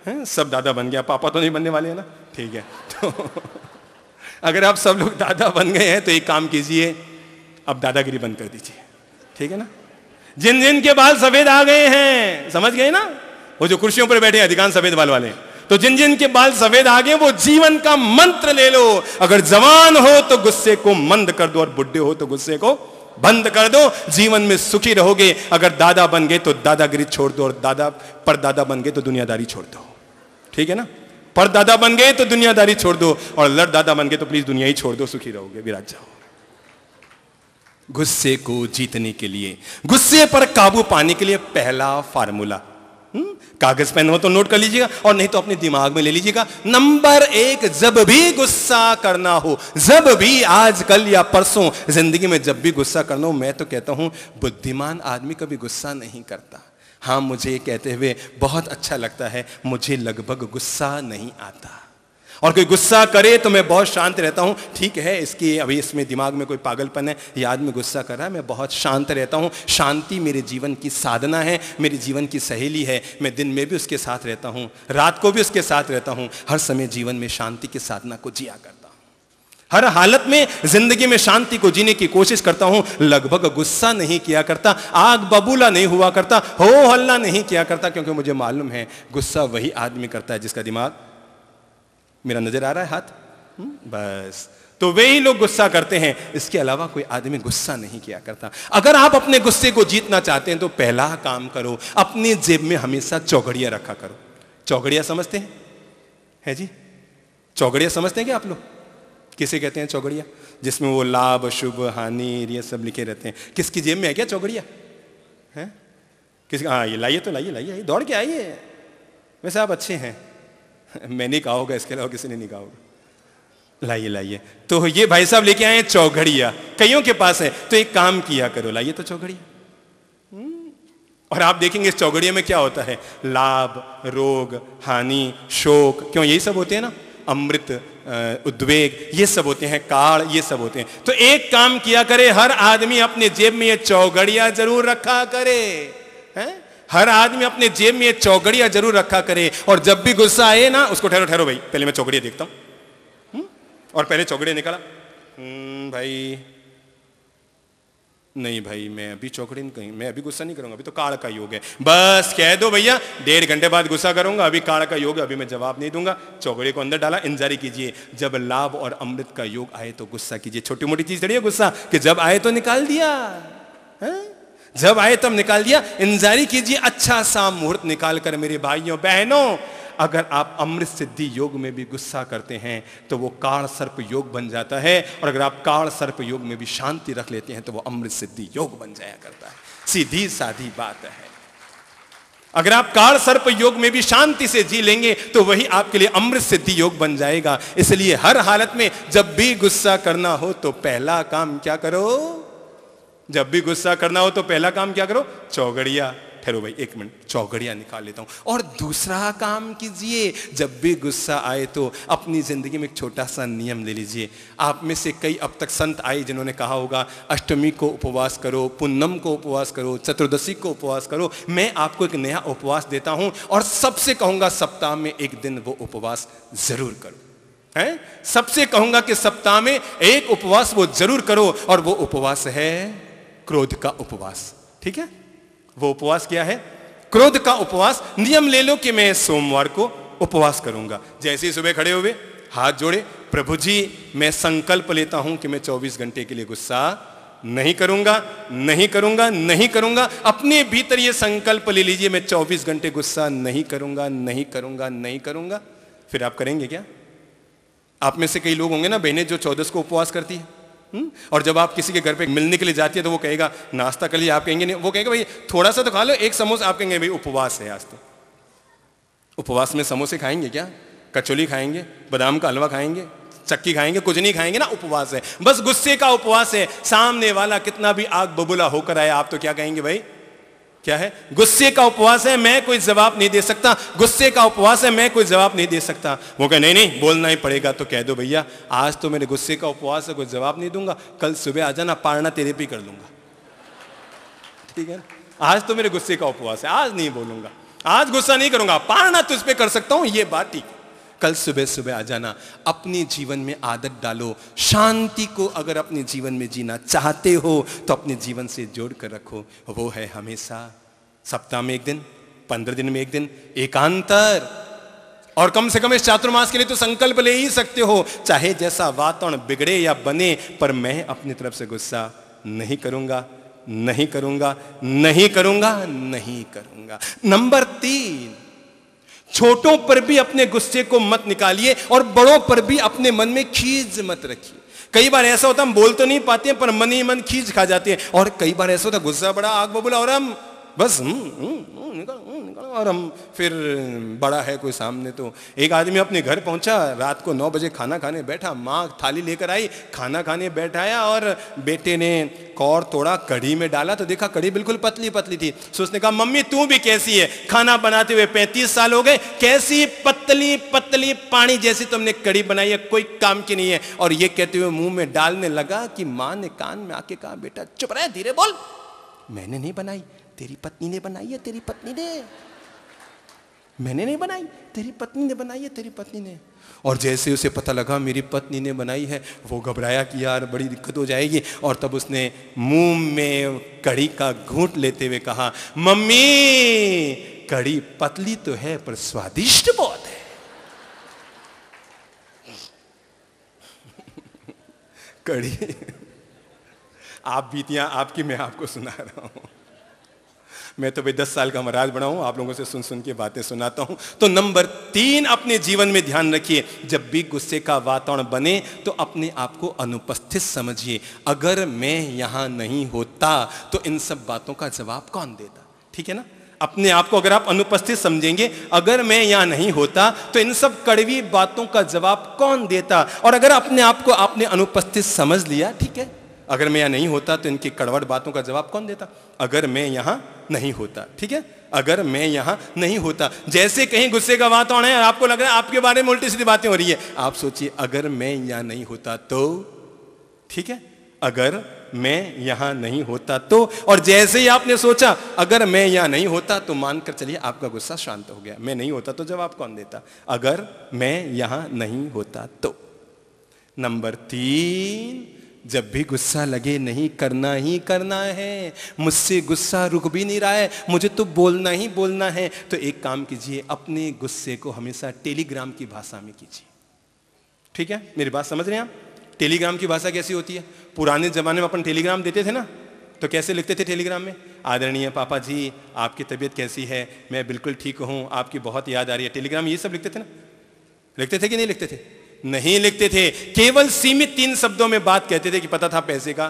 Speaker 1: हैं? सब दादा बन गया, पापा तो नहीं बनने वाले हैं ना? ठीक है। तो अगर आप सब लोग दादा बन गए हैं तो एक काम कीजिए, अब दादागिरी बंद कर दीजिए, ठीक है ना? जिन जिन के बाल सफेद आ गए हैं, समझ गए ना? वो जो कुर्सियों पर बैठे अधिकांश सफेद बाल वाले, तो जिन जिन के बाल सफेद आ गए वो जीवन का मंत्र ले लो। अगर जवान हो तो गुस्से को मंद कर दो, और बुढ़े हो तो गुस्से को बंद कर दो। जीवन में सुखी रहोगे। अगर दादा बन गए तो दादागिरी छोड़ दो, और परदादा बन गए तो दुनियादारी छोड़ दो, ठीक है ना? परदादा बन गए तो दुनियादारी छोड़ दो, और लड़ दादा बन गए तो प्लीज दुनिया ही छोड़ दो, सुखी रहोगे, विराज जाओ। गुस्से को जीतने के लिए, गुस्से पर काबू पाने के लिए पहला फार्मूला, कागज पेन हो तो नोट कर लीजिएगा, और नहीं तो अपने दिमाग में ले लीजिएगा। नंबर 1, जब भी गुस्सा करना हो, जब भी आज कल या परसों जिंदगी में जब भी गुस्सा करना हो, मैं तो कहता हूं बुद्धिमान आदमी कभी गुस्सा नहीं करता। हाँ, मुझे कहते हुए बहुत अच्छा लगता है, मुझे लगभग गुस्सा नहीं आता। और कोई गुस्सा करे तो मैं बहुत शांत रहता हूं। ठीक है, इसकी अभी इसमें दिमाग में कोई पागलपन है, ये आदमी गुस्सा कर रहा है, मैं बहुत शांत रहता हूं। शांति मेरे जीवन की साधना है, मेरे जीवन की सहेली है। मैं दिन में भी उसके साथ रहता हूं, रात को भी उसके साथ रहता हूं। हर समय जीवन में शांति की साधना को जिया करता हूं, हर हालत में जिंदगी में शांति को जीने की कोशिश करता हूं। लगभग गुस्सा नहीं किया करता, आग बबूला नहीं हुआ करता, हो हल्ला नहीं किया करता, क्योंकि मुझे मालूम है गुस्सा वही आदमी करता है जिसका दिमाग, मेरा नजर आ रहा है हाथ, बस, तो वे ही लोग गुस्सा करते हैं। इसके अलावा कोई आदमी गुस्सा नहीं किया करता। अगर आप अपने गुस्से को जीतना चाहते हैं तो पहला काम करो, अपनी जेब में हमेशा चौघड़ियां रखा करो। चौघड़ियां समझते हैं? है जी, चौघड़ियां समझते हैं क्या आप लोग? किसे कहते हैं चौघड़ियां? जिसमें वो लाभ, शुभ, हानि, ये सब लिखे रहते हैं। किसकी जेब में है क्या चौघड़ियां? है किसी? हाँ, ये लाइए तो लाइए, लाइए, दौड़ के आइए। वैसे आप अच्छे हैं, मैंने कहा होगा, इसके अलावा किसी ने नहीं कहा होगा। लाइए लाइए, तो ये भाई साहब लेके आए चौघड़िया, कईयों के पास है। तो एक काम किया करो, लाइए तो चौघड़िया, और आप देखेंगे इस चौघड़िया में क्या होता है। लाभ, रोग, हानि, शोक, क्यों यही सब होते हैं ना, अमृत, उद्वेग, ये सब होते हैं, काल, ये सब होते हैं। तो एक काम किया करे, हर आदमी अपने जेब में ये चौघड़िया जरूर रखा करे, हैं? हर आदमी अपने जेब में ये चौघड़िया जरूर रखा करे। और जब भी गुस्सा आए ना, उसको ठहरो ठहरो भाई, पहले मैं चौघड़िया देखता हूं, और पहले चौघड़िया निकाला, भाई नहीं भाई, मैं अभी चौघड़ी नहीं कहीं, मैं अभी गुस्सा नहीं करूंगा, अभी तो काल का योग है। बस कह दो भैया 1.5 घंटे बाद गुस्सा करूंगा, अभी काल का योग है, अभी मैं जवाब नहीं दूंगा। चौघड़ी को अंदर डाला, इंतजार कीजिए, जब लाभ और अमृत का योग आए तो गुस्सा कीजिए। छोटी मोटी चीज थोड़ी है गुस्सा, कि जब आए तो निकाल दिया, है? जब आए तब निकाल दिया। इंतजार कीजिए, अच्छा सा मुहूर्त निकाल कर मेरे भाइयों बहनों, अगर आप अमृत सिद्धि योग में भी गुस्सा करते हैं तो वो काल सर्प योग बन जाता है, और अगर आप काल सर्प योग में भी शांति रख लेते हैं तो वो अमृत सिद्धि योग बन जाया करता है। सीधी साधी बात है। अगर आप काल सर्प योग में भी शांति से जी लेंगे तो वही आपके लिए अमृत सिद्धि योग बन जाएगा। इसलिए हर हालत में जब भी गुस्सा करना हो तो पहला काम क्या करो, जब भी गुस्सा करना हो तो पहला काम क्या करो, चौघड़िया, ठहरो भाई 1 मिनट, चौघड़िया निकाल लेता हूं। और दूसरा काम कीजिए, जब भी गुस्सा आए तो अपनी जिंदगी में एक छोटा सा नियम ले लीजिए। आप में से कई अब तक संत आए जिन्होंने कहा होगा अष्टमी को उपवास करो, पूनम को उपवास करो, चतुर्दशी को उपवास करो। मैं आपको एक नया उपवास देता हूं और सबसे कहूंगा सप्ताह में 1 दिन वो उपवास जरूर करो, है? सबसे कहूंगा कि सप्ताह में 1 उपवास वो जरूर करो, और वो उपवास है क्रोध का उपवास। ठीक है, वो उपवास क्या है? क्रोध का उपवास। नियम ले लो कि मैं सोमवार को उपवास करूंगा। जैसे ही सुबह खड़े हुए, हाथ जोड़े, प्रभु जी मैं संकल्प लेता हूं कि मैं 24 घंटे के लिए गुस्सा नहीं करूंगा, नहीं करूंगा, नहीं करूंगा। अपने भीतर ये संकल्प ले लीजिए, मैं 24 घंटे गुस्सा नहीं करूंगा, नहीं करूंगा, नहीं करूंगा। फिर आप करेंगे क्या? आप में से कई लोग होंगे ना बहनें जो 14 को उपवास करती है, और जब आप किसी के घर पे मिलने के लिए जाती है तो वो कहेगा नाश्ता कर लिया, आप कहेंगे नहीं, वो कहेगा भाई थोड़ा सा तो खा लो, 1 समोसा, आप कहेंगे भाई उपवास है आज तो। उपवास में समोसे खाएंगे क्या? कचौली खाएंगे, बादाम का हलवा खाएंगे, चक्की खाएंगे? कुछ नहीं खाएंगे ना, उपवास है। बस गुस्से का उपवास है। सामने वाला कितना भी आग बबूला होकर आए, आप तो क्या कहेंगे भाई? क्या है? गुस्से का उपवास है, मैं कोई जवाब नहीं दे सकता। गुस्से का उपवास है, मैं कोई जवाब नहीं दे सकता। वो कहे नहीं नहीं बोलना ही पड़ेगा, तो कह दो भैया आज तो मेरे गुस्से का उपवास है, कोई जवाब नहीं दूंगा, कल सुबह आ जाना, पारना तेरे पे कर लूंगा। ठीक है, आज तो मेरे गुस्से का उपवास है, आज नहीं बोलूंगा, आज गुस्सा नहीं करूंगा, पारना तुझ पे कर सकता हूं, ये बात ठीक है, कल सुबह सुबह आ जाना। अपने जीवन में आदत डालो, शांति को अगर अपने जीवन में जीना चाहते हो तो अपने जीवन से जोड़ कर रखो। वो है हमेशा सप्ताह में 1 दिन, 15 दिन में 1 दिन एकांतर। और कम से कम इस चातुर्मास के लिए तो संकल्प ले ही सकते हो, चाहे जैसा वातावरण बिगड़े या बने, पर मैं अपनी तरफ से गुस्सा नहीं करूंगा, नहीं करूंगा, नहीं करूंगा, नहीं करूंगा। नंबर 3, छोटों पर भी अपने गुस्से को मत निकालिए और बड़ों पर भी अपने मन में खीज मत रखिए। कई बार ऐसा होता है हम बोल तो नहीं पाते हैं पर मन ही मन खीज खा जाते हैं, और कई बार ऐसा होता है गुस्सा बड़ा आग बबूला और हम बस निकल निकल। और हम फिर बड़ा है कोई सामने तो। एक आदमी अपने घर पहुंचा, रात को 9 बजे खाना खाने बैठा, माँ थाली लेकर आई, खाना खाने बैठाया और बेटे ने कौर तोड़ा, कढ़ी में डाला तो देखा कढ़ी बिल्कुल पतली पतली थी। सो उसने कहा मम्मी तू भी कैसी है, खाना बनाते हुए 35 साल हो गए, कैसी पतली पतली पानी जैसी तुमने कढ़ी बनाई है, कोई काम की नहीं है। और ये कहते हुए मुंह में डालने लगा कि माँ ने कान में आके कहा बेटा चुप रहे, धीरे बोल, मैंने नहीं बनाई, तेरी पत्नी ने बनाई है, तेरी पत्नी ने, मैंने नहीं बनाई, तेरी पत्नी ने बनाई है, तेरी पत्नी ने। और जैसे उसे पता लगा मेरी पत्नी ने बनाई है, वो घबराया कि यार बड़ी दिक्कत हो जाएगी। और तब उसने मुंह में कढ़ी का घूंट लेते हुए कहा मम्मी कढ़ी पतली तो है पर स्वादिष्ट बहुत है। कढ़ी आप बीतियां आपकी मैं आपको सुना रहा हूं। मैं तो भाई 10 साल का महाराज बना हूं, आप लोगों से सुन सुन के बातें सुनाता हूं। तो नंबर 3 अपने जीवन में ध्यान रखिए, जब भी गुस्से का वातावरण बने तो अपने आप को अनुपस्थित समझिए। अगर मैं यहां नहीं होता तो इन सब बातों का जवाब कौन देता? ठीक है ना? अपने आप को अगर आप अनुपस्थित समझेंगे, अगर मैं यहां नहीं होता तो इन सब कड़वी बातों का जवाब कौन देता? और अगर अपने आप को आपने अनुपस्थित समझ लिया, ठीक है, अगर मैं यहां नहीं होता तो इनकी कड़वड़ बातों का जवाब कौन देता? अगर मैं यहां नहीं होता, ठीक है, अगर मैं यहां नहीं होता। जैसे कहीं गुस्से का वातावरण है और आपको लग रहा है आपके बारे में उल्टी सीधी बातें हो रही है, आप सोचिए अगर मैं यहां नहीं होता तो, ठीक है, अगर मैं यहां नहीं होता तो। और जैसे ही आपने सोचा अगर मैं यहां नहीं होता तो, मानकर चलिए आपका गुस्सा शांत हो गया। मैं नहीं होता तो जवाब कौन देता? अगर मैं यहां नहीं होता तो। नंबर 3, जब भी गुस्सा लगे नहीं करना ही करना है, मुझसे गुस्सा रुक भी नहीं रहा है, मुझे तो बोलना ही बोलना है, तो एक काम कीजिए, अपने गुस्से को हमेशा टेलीग्राम की भाषा में कीजिए। ठीक है, मेरी बात समझ रहे हैं आप? टेलीग्राम की भाषा कैसी होती है? पुराने जमाने में अपन टेलीग्राम देते थे ना, तो कैसे लिखते थे टेलीग्राम में? आदरणीय पापा जी आपकी तबीयत कैसी है? मैं बिल्कुल ठीक हूं, आपकी बहुत याद आ रही है। टेलीग्राम ये सब लिखते थे ना? लिखते थे कि नहीं लिखते थे? नहीं लिखते थे। केवल सीमित 3 शब्दों में बात कहते थे कि पता था पैसे का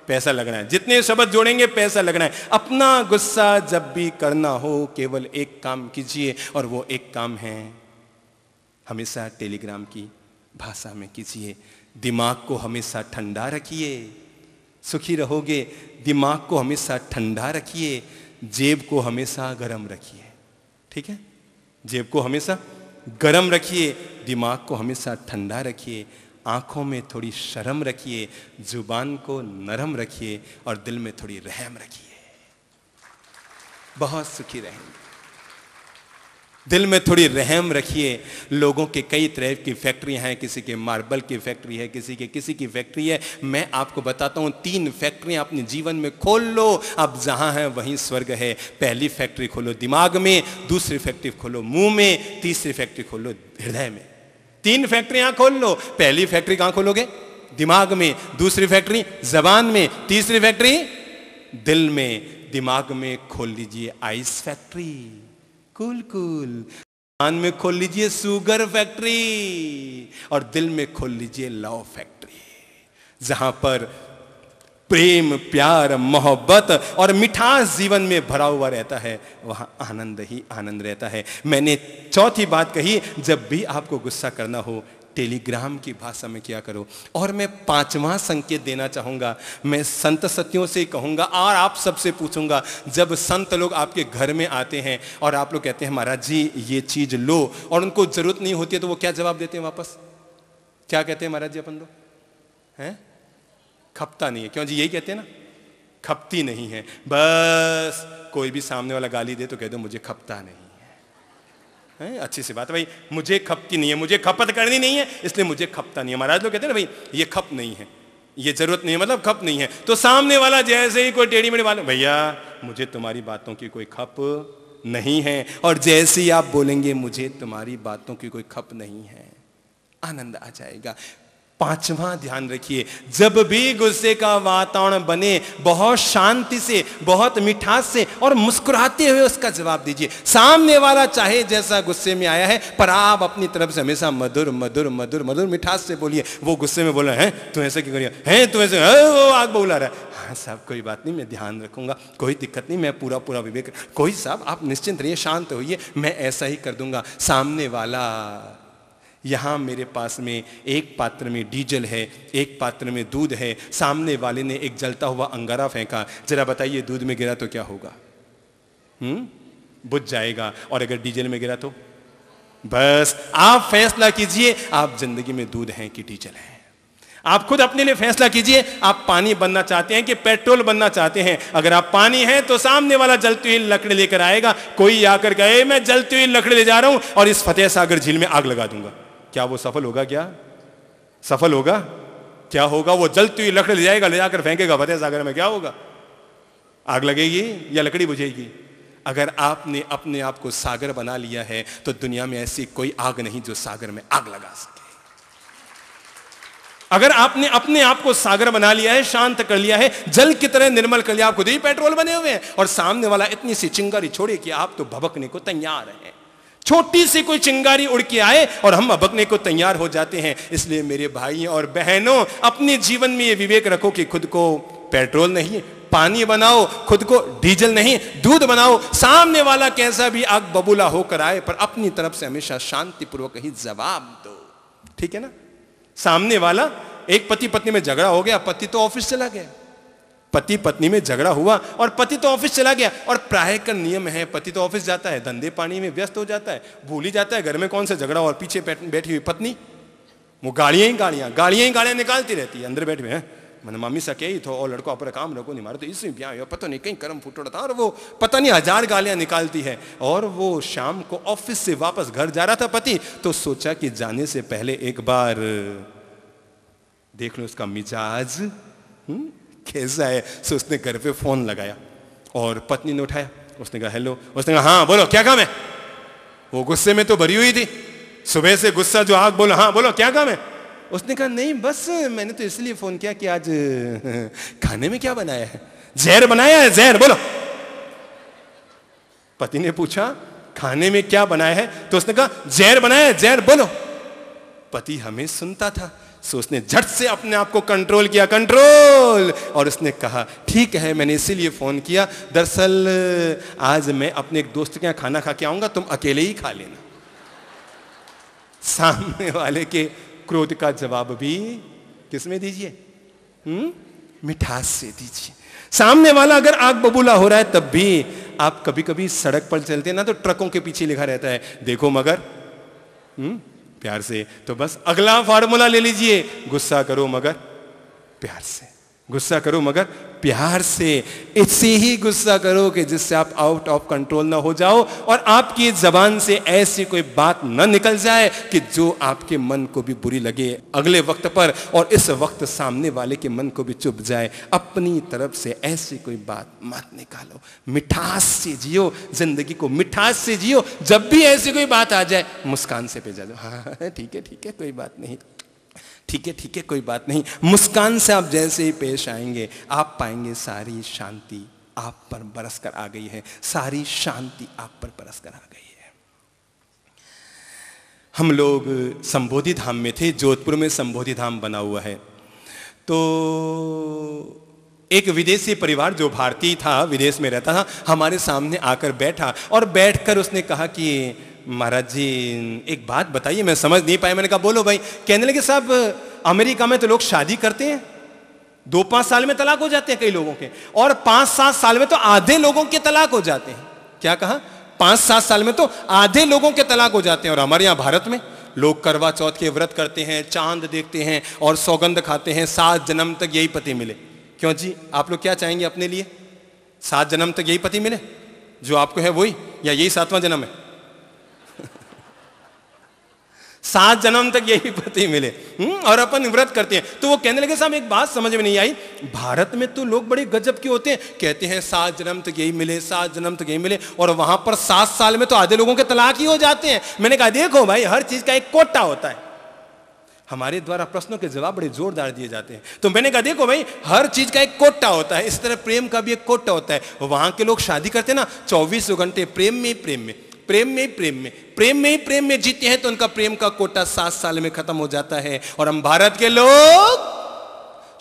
Speaker 1: पैसा लगना है, जितने शब्द जोड़ेंगे पैसा लगना है। अपना गुस्सा जब भी करना हो केवल एक काम कीजिए, और वो एक काम है हमेशा टेलीग्राम की भाषा में कीजिए। दिमाग को हमेशा ठंडा रखिए, सुखी रहोगे। दिमाग को हमेशा ठंडा रखिए, जेब को हमेशा गर्म रखिए। ठीक है, जेब को हमेशा गर्म रखिए, दिमाग को हमेशा ठंडा रखिए, आंखों में थोड़ी शर्म रखिए, जुबान को नरम रखिए और दिल में थोड़ी रहम रखिए। बहुत सुखी रहेंगे। दिल में थोड़ी रहम रखिए। लोगों के कई तरह की फैक्ट्रियां हैं, किसी के मार्बल की फैक्ट्री है, किसी की फैक्ट्री है। मैं आपको बताता हूं 3 फैक्ट्रियां अपने जीवन में खोल लो, अब जहां है वहीं स्वर्ग है। पहली फैक्ट्री खोलो दिमाग में, दूसरी फैक्ट्री खोलो मुंह में, तीसरी फैक्ट्री खोलो हृदय में। 3 फैक्ट्रियां खोल लो। पहली फैक्ट्री कहां खोलोगे? दिमाग में। दूसरी फैक्ट्री जबान में। तीसरी फैक्ट्री दिल में। दिमाग में खोल लीजिए आइस फैक्ट्री, कूल कूल। कान में खोल लीजिए सुगर फैक्ट्री, और दिल में खोल लीजिए लव फैक्ट्री, जहां पर प्रेम, प्यार, मोहब्बत और मिठास जीवन में भरा हुआ रहता है, वहां आनंद ही आनंद रहता है। मैंने चौथी बात कही, जब भी आपको गुस्सा करना हो टेलीग्राम की भाषा में किया करो। और मैं 5वां संकेत देना चाहूंगा। मैं संत सतियों से कहूंगा और आप सबसे पूछूंगा, जब संत लोग आपके घर में आते हैं और आप लोग कहते हैं महाराज जी ये चीज लो, और उनको जरूरत नहीं होती है, तो वो क्या जवाब देते हैं वापस? क्या कहते हैं महाराज जी अपन लोग? हैं? खपता नहीं है। क्यों जी? यही कहते हैं ना, खपती नहीं है। बस कोई भी सामने वाला गाली दे तो कह दो मुझे खपता नहीं है। अच्छी सी बात है भाई, मुझे खपती नहीं है, मुझे खपत करनी नहीं है, इसलिए मुझे खपता नहीं है। महाराज लोग कहते हैं ना भाई ये खप नहीं है, ये जरूरत नहीं है, मतलब खप नहीं है। तो सामने वाला जैसे ही कोई टेढ़ी मेढ़ी बात, भैया मुझे तुम्हारी बातों की कोई खप नहीं है, और जैसे ही आप बोलेंगे मुझे तुम्हारी बातों की कोई खप नहीं है, आनंद आ जाएगा। पांचवा ध्यान रखिए, जब भी गुस्से का वातावरण बने बहुत शांति से, बहुत मिठास से और मुस्कुराते हुए उसका जवाब दीजिए। सामने वाला चाहे जैसा गुस्से में आया है, पर आप अपनी तरफ से हमेशा मधुर मधुर मधुर मधुर मिठास से बोलिए। वो गुस्से में बोला है तू ऐसे क्यों करिए, है तू ऐसे, वो आग बबूला रहा है। हाँ साहब कोई बात नहीं, मैं ध्यान रखूंगा, कोई दिक्कत नहीं, मैं पूरा पूरा विवेक, कोई साहब आप निश्चिंत रहिए, शांत होइए, मैं ऐसा ही कर दूंगा। सामने वाला, यहां मेरे पास में एक पात्र में डीजल है, एक पात्र में दूध है, सामने वाले ने एक जलता हुआ अंगारा फेंका, जरा बताइए दूध में गिरा तो क्या होगा? बुझ जाएगा। और अगर डीजल में गिरा तो बस आप फैसला कीजिए, आप जिंदगी में दूध हैं कि डीजल हैं। आप खुद अपने लिए फैसला कीजिए, आप पानी बनना चाहते हैं कि पेट्रोल बनना चाहते हैं। अगर आप पानी हैं तो सामने वाला जलती हुई लकड़ी लेकर आएगा। कोई आकर कहे मैं जलती हुई लकड़ी ले जा रहा हूं और इस फतेह सागर झील में आग लगा दूंगा, क्या वो सफल होगा? क्या सफल होगा? क्या होगा? वो जलती हुई लकड़ी ले जाएगा, ले जाकर फेंकेगा फतेह सागर में, क्या होगा? आग लगेगी या लकड़ी बुझेगी? अगर आपने अपने आप को सागर बना लिया है तो दुनिया में ऐसी कोई आग नहीं जो सागर में आग लगा सके। अगर आपने अपने आप को सागर बना लिया है, शांत कर लिया है, जल की तरह निर्मल कर लिया, आप खुद ही पेट्रोल बने हुए हैं और सामने वाला इतनी सी चिंगारी छोड़े कि आप तो भभकने को तैयार हैं। छोटी सी कोई चिंगारी उड़ के आए और हम भभकने को तैयार हो जाते हैं। इसलिए मेरे भाइयों और बहनों, अपने जीवन में ये विवेक रखो कि खुद को पेट्रोल नहीं पानी बनाओ, खुद को डीजल नहीं दूध बनाओ। सामने वाला कैसा भी आग बबूला होकर आए, पर अपनी तरफ से हमेशा शांतिपूर्वक ही जवाब दो, ठीक है ना? सामने वाला, एक पति पत्नी में झगड़ा हो गया, पति तो ऑफिस चला गया, पति पत्नी में झगड़ा हुआ और पति तो ऑफिस चला गया। और प्राय का नियम है, पति तो ऑफिस जाता है, धंधे पानी में व्यस्त हो जाता है, भूल ही जाता है घर में कौन सा झगड़ा, और पीछे बैठी हुई पत्नी वो गाड़ियां ही गाड़ियां निकालती रहती है, अंदर बैठे हुए हैं मैंने मामी सा कही तो और लड़को अपने काम रखो नहीं मारो तो इसमें ब्याह हुआ, पता नहीं कहीं कर्म फूट रहा था, और वो पता नहीं 1000 गालियां निकालती है। और वो शाम को ऑफिस से वापस घर जा रहा था पति, तो सोचा कि जाने से पहले एक बार देख लो उसका मिजाज कैसा है। सो उसने घर पे फोन लगाया और पत्नी ने उठाया, उसने कहा हेलो, उसने कहा हाँ बोलो क्या काम है। वो गुस्से में तो भरी हुई थी, सुबह से गुस्सा जो आग, बोलो हाँ बोलो क्या काम है। उसने कहा नहीं बस मैंने तो इसलिए फोन किया कि आज खाने में क्या बनाया है। जहर बनाया है, जहर बोलो। पति ने पूछा खाने में क्या बनाया है, तो उसने कहा जहर बनाया है, जहर बोलो। पति हमें सुनता था, सो उसने झट से अपने आप को कंट्रोल किया, कंट्रोल, और उसने कहा ठीक है मैंने इसीलिए फोन किया, दरअसल आज मैं अपने एक दोस्त के यहाँ खाना खा के आऊंगा, तुम अकेले ही खा लेना। सामने वाले के क्रोध का जवाब भी किसमें दीजिए? मिठास से दीजिए। सामने वाला अगर आग बबूला हो रहा है तब भी आप कभी कभी सड़क पर चलते हैं ना, तो ट्रकों के पीछे लिखा रहता है देखो मगर प्यार से, तो बस अगला फार्मूला ले लीजिए, गुस्सा करो मगर प्यार से, गुस्सा करो मगर प्यार से। इससे ही गुस्सा करो कि जिससे आप आउट ऑफ कंट्रोल ना हो जाओ और आपकी जबान से ऐसी कोई बात न निकल जाए कि जो आपके मन को भी बुरी लगे अगले वक्त पर, और इस वक्त सामने वाले के मन को भी चुभ जाए। अपनी तरफ से ऐसी कोई बात मत निकालो, मिठास से जियो, जिंदगी को मिठास से जियो। जब भी ऐसी कोई बात आ जाए मुस्कान से पे जाओ, हाँ ठीक है कोई बात नहीं, ठीक है कोई बात नहीं। मुस्कान से आप जैसे ही पेश आएंगे आप पाएंगे सारी शांति आप पर बरस कर आ गई है, सारी शांति आप पर बरस कर आ गई है। हम लोग संबोधि धाम में थे, जोधपुर में संबोधि धाम बना हुआ है। तो एक विदेशी परिवार जो भारतीय था, विदेश में रहता था, हमारे सामने आकर बैठा और बैठकर उसने कहा कि महाराज जी एक बात बताइए, मैं समझ नहीं पाया। मैंने कहा बोलो भाई। कहने लगे साहब अमेरिका में तो लोग शादी करते हैं 2-5 साल में तलाक हो जाते हैं कई लोगों के, और 5-7 साल में तो आधे लोगों के तलाक हो जाते हैं। क्या कहा? 5-7 साल में तो आधे लोगों के तलाक हो जाते हैं। और हमारे यहाँ भारत में लोग करवा चौथ के व्रत करते हैं, चांद देखते हैं और सौगंध खाते हैं 7 जन्म तक यही पति मिले। क्यों जी, आप लोग क्या चाहेंगे अपने लिए? 7 जन्म तक यही पति मिले जो आपको है वही, या यही 7वां जन्म है? 7 जन्म तक यही पति मिले और अपन व्रत करते हैं। तो वो कहने लगे साहब एक बात समझ में नहीं आई, भारत में तो लोग बड़े गजब के होते हैं, कहते हैं 7 जन्म तक यही मिले, 7 जन्म तक यही मिले, और वहां पर 7 साल में तो आधे लोगों के तलाक ही हो जाते हैं। मैंने कहा देखो भाई, हर चीज का एक कोटा होता है, हमारे द्वारा प्रश्नों के जवाब बड़े जोरदार दिए जाते हैं। तो मैंने कहा देखो भाई, हर चीज का एक कोटा होता है, इस तरह प्रेम का भी एक कोटा होता है। वहां के लोग शादी करते हैं ना 24 घंटे प्रेम में ही प्रेम में, प्रेम में ही प्रेम में, प्रेम में ही प्रेम में जीते हैं, तो उनका प्रेम का कोटा 7 साल में खत्म हो जाता है। और हम भारत के लोग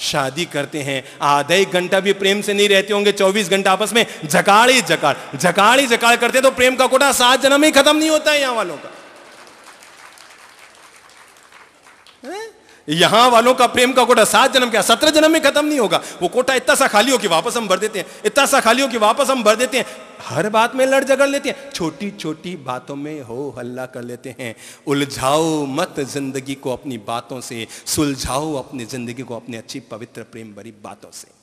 Speaker 1: शादी करते हैं, आधा एक घंटा भी प्रेम से नहीं रहते होंगे, 24 घंटा आपस में जकाड़ी जकाड़ करते, तो प्रेम का कोटा 7 जन्म में ही खत्म नहीं होता है यहां वालों का। यहां वालों का प्रेम का कोटा 7 जन्म क्या 17 जन्म में खत्म नहीं होगा। वो कोटा इतना सा खाली हो कि वापस हम भर देते हैं, इतना सा खाली हो कि वापस हम भर देते हैं। हर बात में लड़ झगड़ लेते हैं, छोटी छोटी बातों में हो हल्ला कर लेते हैं। उलझाओ मत जिंदगी को अपनी बातों से, सुलझाओ अपनी जिंदगी को अपनी अच्छी पवित्र प्रेम भरी बातों से।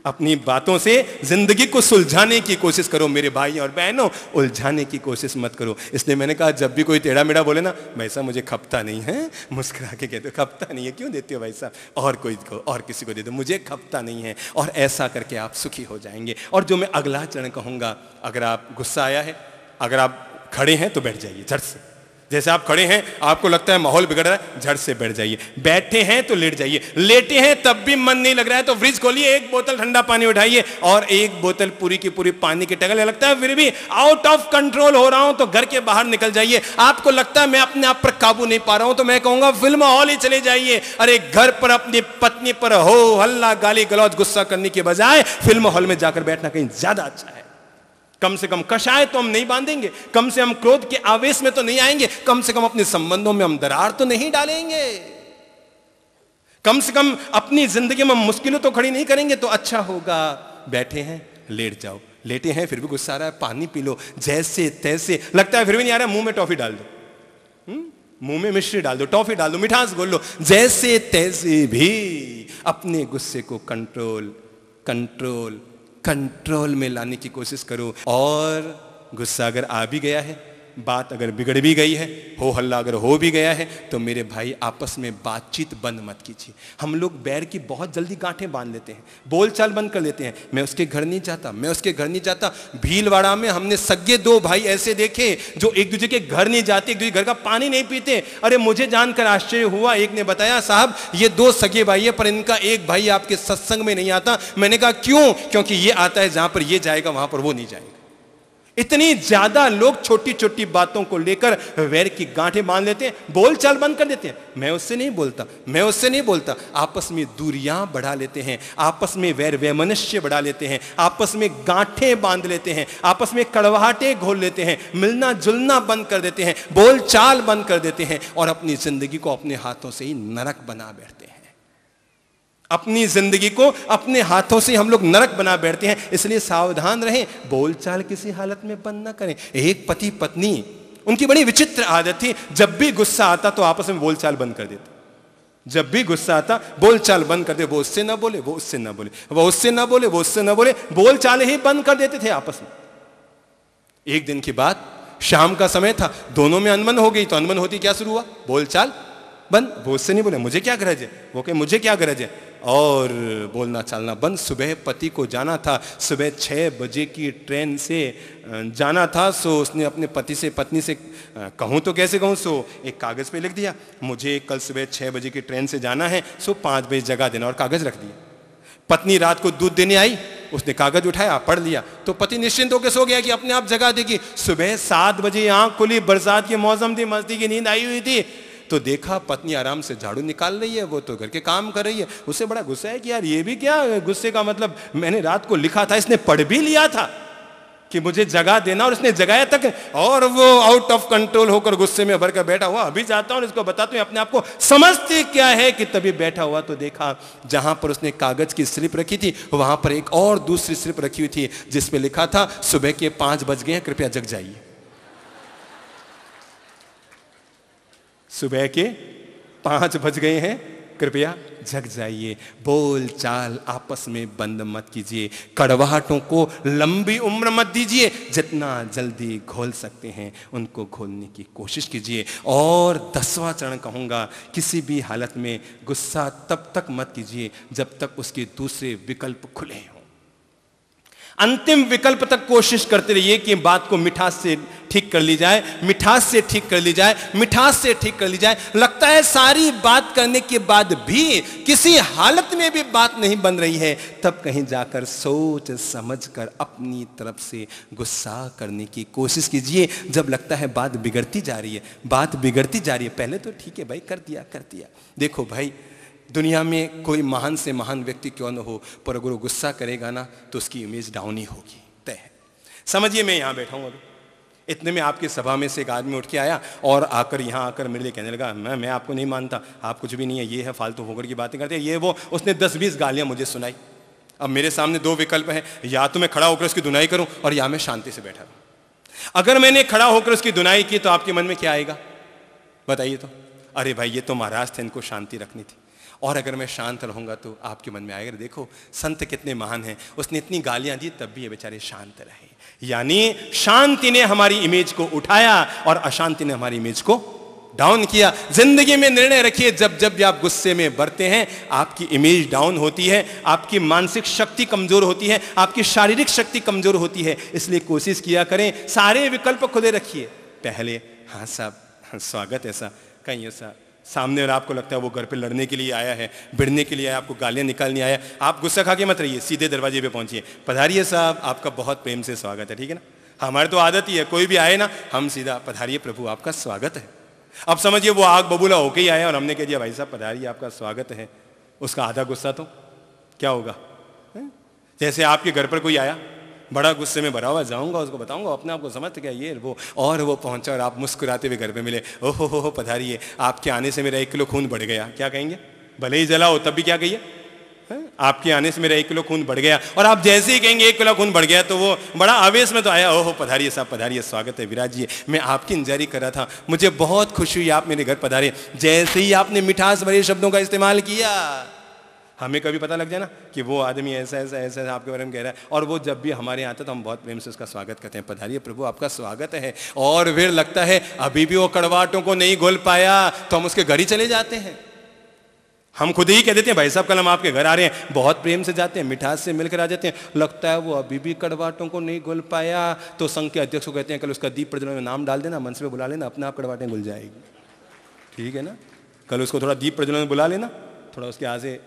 Speaker 1: अपनी बातों से जिंदगी को सुलझाने की कोशिश करो मेरे भाई और बहनों, उलझाने की कोशिश मत करो। इसलिए मैंने कहा जब भी कोई टेढ़ा मेढ़ा बोले ना, भाई साहब मुझे खपता नहीं है, मुस्कुरा के कहते हो खपता नहीं है, क्यों देते हो भाई साहब, और कोई को और किसी को दे दो, मुझे खपता नहीं है। और ऐसा करके आप सुखी हो जाएंगे। और जो मैं अगला चरण कहूंगा, अगर आप गुस्सा आया है, अगर आप खड़े हैं तो बैठ जाइए झट से। जैसे आप खड़े हैं, आपको लगता है माहौल बिगड़ रहा है, झट से बैठ जाइए। बैठे हैं तो लेट जाइए, लेटे हैं तब भी मन नहीं लग रहा है तो फ्रिज खोलिए, 1 बोतल ठंडा पानी उठाइए और 1 बोतल पूरी की पूरी पानी की टगल। लगता है फिर भी आउट ऑफ कंट्रोल हो रहा हूं तो घर के बाहर निकल जाइए। आपको लगता है मैं अपने आप पर काबू नहीं पा रहा हूं तो मैं कहूंगा फिल्म हॉल ही चले जाइए। अरे घर पर अपनी पत्नी पर हो हल्ला गाली गलौज गुस्सा करने के बजाय फिल्म हॉल में जाकर बैठना कहीं ज्यादा अच्छा है। कम से कम कषाय तो हम नहीं बांधेंगे, कम से हम क्रोध के आवेश में तो नहीं आएंगे, कम से कम अपने संबंधों में हम दरार तो नहीं डालेंगे, कम से कम अपनी जिंदगी में मुश्किलें तो खड़ी नहीं करेंगे, तो अच्छा होगा। बैठे हैं लेट जाओ, लेटे हैं फिर भी गुस्सा आ रहा है, पानी पी लो, जैसे तैसे लगता है फिर भी नहीं आ रहा, मुंह में टॉफी डाल दो, मुंह में मिश्री डाल दो, टॉफी डाल दो, मिठास घोल लो, जैसे तैसे भी अपने गुस्से को कंट्रोल में लाने की कोशिश करो। और गुस्सा अगर आ भी गया है, बात अगर बिगड़ भी गई है, हो हल्ला अगर हो भी गया है, तो मेरे भाई आपस में बातचीत बंद मत कीजिए। हम लोग बैर की बहुत जल्दी गांठें बांध लेते हैं, बोलचाल बंद कर लेते हैं। मैं उसके घर नहीं जाता, मैं उसके घर नहीं जाता। भीलवाड़ा में हमने सगे 2 भाई ऐसे देखे जो एक दूसरे के घर नहीं जाते, एक दूसरे घर का पानी नहीं पीते। अरे मुझे जानकर आश्चर्य हुआ, एक ने बताया साहब ये 2 सगे भाई है पर इनका एक भाई आपके सत्संग में नहीं आता। मैंने कहा क्यों? क्योंकि ये आता है जहां पर ये जाएगा वहां पर वो नहीं जाएगा। इतनी ज्यादा लोग छोटी छोटी बातों को लेकर वैर की गांठें बांध लेते हैं, बोलचाल बंद कर देते हैं। मैं उससे नहीं बोलता, आपस में दूरियां बढ़ा लेते हैं, आपस में वैर वैमनस्य बढ़ा लेते हैं, आपस में गांठें बांध लेते हैं, आपस में कड़वाहटें घोल लेते हैं, मिलना जुलना बंद कर देते हैं, बोलचाल बंद कर देते हैं और अपनी जिंदगी को अपने हाथों से ही नरक बना बैठते हैं। अपनी जिंदगी को अपने हाथों से हम लोग नरक बना बैठते हैं। इसलिए सावधान रहें, बोलचाल किसी हालत में बंद ना करें। एक पति पत्नी, उनकी बड़ी विचित्र आदत थी, जब भी गुस्सा आता तो आपस में बोलचाल बंद कर देते। जब भी गुस्सा आता बोलचाल बंद कर दे, वो उससे ना बोले, वो उससे ना बोले, वो उससे ना बोले, वो उससे ना बोले, बोलचाल ही बंद कर देते थे आपस में। एक दिन की बात, शाम का समय था, दोनों में अनबन हो गई। तो अनबन होती क्या शुरू हुआ? बोलचाल बंद। वो उससे नहीं बोले, मुझे क्या गरज है, वो कहे मुझे क्या गरज है, और बोलना चालना बंद। सुबह पति को जाना था, सुबह 6 बजे की ट्रेन से जाना था। सो उसने अपने पत्नी से कहूँ तो कैसे कहूँ, सो एक कागज़ पे लिख दिया, मुझे कल सुबह 6 बजे की ट्रेन से जाना है, सो 5 बजे जगा देना, और कागज़ रख दिया। पत्नी रात को दूध देने आई, उसने कागज उठाया, पढ़ लिया, तो पति निश्चिंत होकर सो गया कि अपने आप जगा देगी। सुबह 7 बजे आंख खुली, बरसात के मौसम थी, मस्ती की नींद आई हुई थी, तो देखा पत्नी आराम से झाड़ू निकाल रही है, वो तो घर के काम कर रही है। उसे बड़ा गुस्सा है कि यार ये भी क्या, गुस्से का मतलब मैंने रात को लिखा था, इसने पढ़ भी लिया था कि मुझे जगा देना, और इसने जगाया तक, और वो आउट ऑफ कंट्रोल होकर गुस्से में भर कर बैठा हुआ। अभी जाता हूं इसको बताता हूं अपने आप को समझती क्या है, कि तभी बैठा हुआ तो देखा जहां पर उसने कागज की स्लिप रखी थी वहां पर एक और दूसरी स्लिप रखी हुई थी जिसपे लिखा था सुबह के 5 बज गए हैं, कृपया जग जाइए। सुबह के 5 बज गए हैं, कृपया जग जाइए। बोल चाल आपस में बंद मत कीजिए, कड़वाहटों को लंबी उम्र मत दीजिए, जितना जल्दी घोल सकते हैं उनको घोलने की कोशिश कीजिए। और 10वां चरण कहूंगा, किसी भी हालत में गुस्सा तब तक मत कीजिए जब तक उसके दूसरे विकल्प खुले हों। अंतिम विकल्प तक कोशिश करते रहिए कि बात को मिठास से ठीक कर ली जाए, मिठास से ठीक कर ली जाए, मिठास से ठीक कर ली जाए। लगता है सारी बात करने के बाद भी किसी हालत में भी बात नहीं बन रही है, तब कहीं जाकर सोच समझकर अपनी तरफ से गुस्सा करने की कोशिश कीजिए। जब लगता है बात बिगड़ती जा रही है, बात बिगड़ती जा रही है, पहले तो ठीक है भाई, कर दिया। देखो भाई, दुनिया में कोई महान से महान व्यक्ति क्यों न हो, पर अगर वो गुस्सा करेगा ना तो उसकी इमेज डाउन ही होगी, तय है। समझिए मैं यहाँ बैठा हूँ अभी, इतने में आपकी सभा में से एक आदमी उठ के आया और आकर यहाँ आकर मेरे लिए कहने लगा, मैं आपको नहीं मानता, आप कुछ भी नहीं है, ये है, फालतू फोकड़ की बातें करते हैं, ये वो। उसने 10-20 गालियाँ मुझे सुनाई। अब मेरे सामने 2 विकल्प हैं, या तो मैं खड़ा होकर उसकी धुनाई करूँ और या मैं शांति से बैठा रहूँ। अगर मैंने खड़ा होकर उसकी धुनाई की तो आपके मन में क्या आएगा बताइए तो? अरे भाई, ये तो महाराज थे, इनको शांति रखनी थी। और अगर मैं शांत रहूंगा तो आपके मन में आएगा, देखो संत कितने महान हैं, उसने इतनी गालियां दी तब भी ये बेचारे शांत रहे। यानी शांति ने हमारी इमेज को उठाया और अशांति ने हमारी इमेज को डाउन किया। जिंदगी में निर्णय रखिए, जब जब भी आप गुस्से में बढ़ते हैं आपकी इमेज डाउन होती है, आपकी मानसिक शक्ति कमजोर होती है, आपकी शारीरिक शक्ति कमजोर होती है। इसलिए कोशिश किया करें, सारे विकल्प खुले रखिए। पहले हाँ साहब स्वागत है, ऐसा कहीं ऐसा सामने वाला आपको लगता है वो घर पे लड़ने के लिए आया है, भिड़ने के लिए आया, आपको गालियां निकालने आया, आप गुस्सा खा के मत रहिए, सीधे दरवाजे पे पहुंचिए, पधारिए साहब, आपका बहुत प्रेम से स्वागत है, ठीक है ना। हमारी तो आदत ही है, कोई भी आए ना हम सीधा पधारिए प्रभु आपका स्वागत है। अब समझिए वो आग बबूला होके ही आया और हमने कह दिया भाई साहब पधारिए आपका स्वागत है, उसका आधा गुस्सा तो क्या होगा? जैसे आपके घर पर कोई आया बड़ा गुस्से में भरा हुआ, जाऊंगा उसको बताऊंगा अपने आप को समझ गया ये वो, और वो पहुंचा और आप मुस्कुराते हुए घर पे मिले, ओहो हो पधारिए, आपके आने से मेरा 1 किलो खून बढ़ गया। क्या कहेंगे? भले ही जला हो तब भी क्या कहिए, आपके आने से मेरा 1 किलो खून बढ़ गया। और आप जैसे ही कहेंगे 1 किलो खून बढ़ गया तो वो बड़ा आवेश में तो आया, ओहो पधारिए साहब पधारिए, स्वागत है विराजिए, मैं आपकी इंतजारी कर रहा था, मुझे बहुत खुशी हुई आप मेरे घर पधारे। जैसे ही आपने मिठास भरे शब्दों का इस्तेमाल किया, हमें कभी पता लग जाए ना कि वो आदमी ऐसा ऐसा ऐसा ऐसा आपके बारे में कह रहा है, और वो जब भी हमारे यहाँ आता तो हम बहुत प्रेम से उसका स्वागत करते हैं, पधारिए प्रभु आपका स्वागत है। और फिर लगता है अभी भी वो कड़वाहटों को नहीं घोल पाया तो हम उसके घर ही चले जाते हैं। हम खुद ही कह देते हैं भाई साहब कल हम आपके घर आ रहे हैं, बहुत प्रेम से जाते हैं, मिठास से मिलकर आ जाते हैं। लगता है वो अभी भी कड़वाहटों को नहीं घोल पाया तो संघ के अध्यक्ष को कहते हैं कल उसका दीप प्रज्वलन में नाम डाल देना, मंच पे बुला लेना, अपने आप कड़वाहटें घुल जाएगी, ठीक है ना। कल उसको थोड़ा दीप प्रज्वलन में बुला लेना, थोड़ा उसके यहाँ से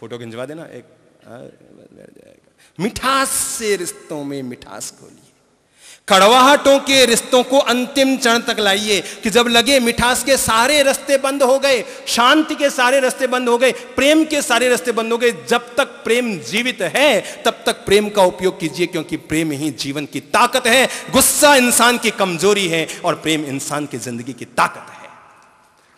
Speaker 1: फोटो खिंचवा देना एक, मिठास से रिश्तों में मिठास घोलिए, कड़वाहटों के रिश्तों को अंतिम चरण तक लाइए कि जब लगे मिठास के सारे रास्ते बंद हो गए, शांति के सारे रास्ते बंद हो गए, प्रेम के सारे रास्ते बंद हो गए, जब तक प्रेम जीवित है तब तक प्रेम का उपयोग कीजिए, क्योंकि प्रेम ही जीवन की ताकत है। गुस्सा इंसान की कमजोरी है और प्रेम इंसान की जिंदगी की ताकत है।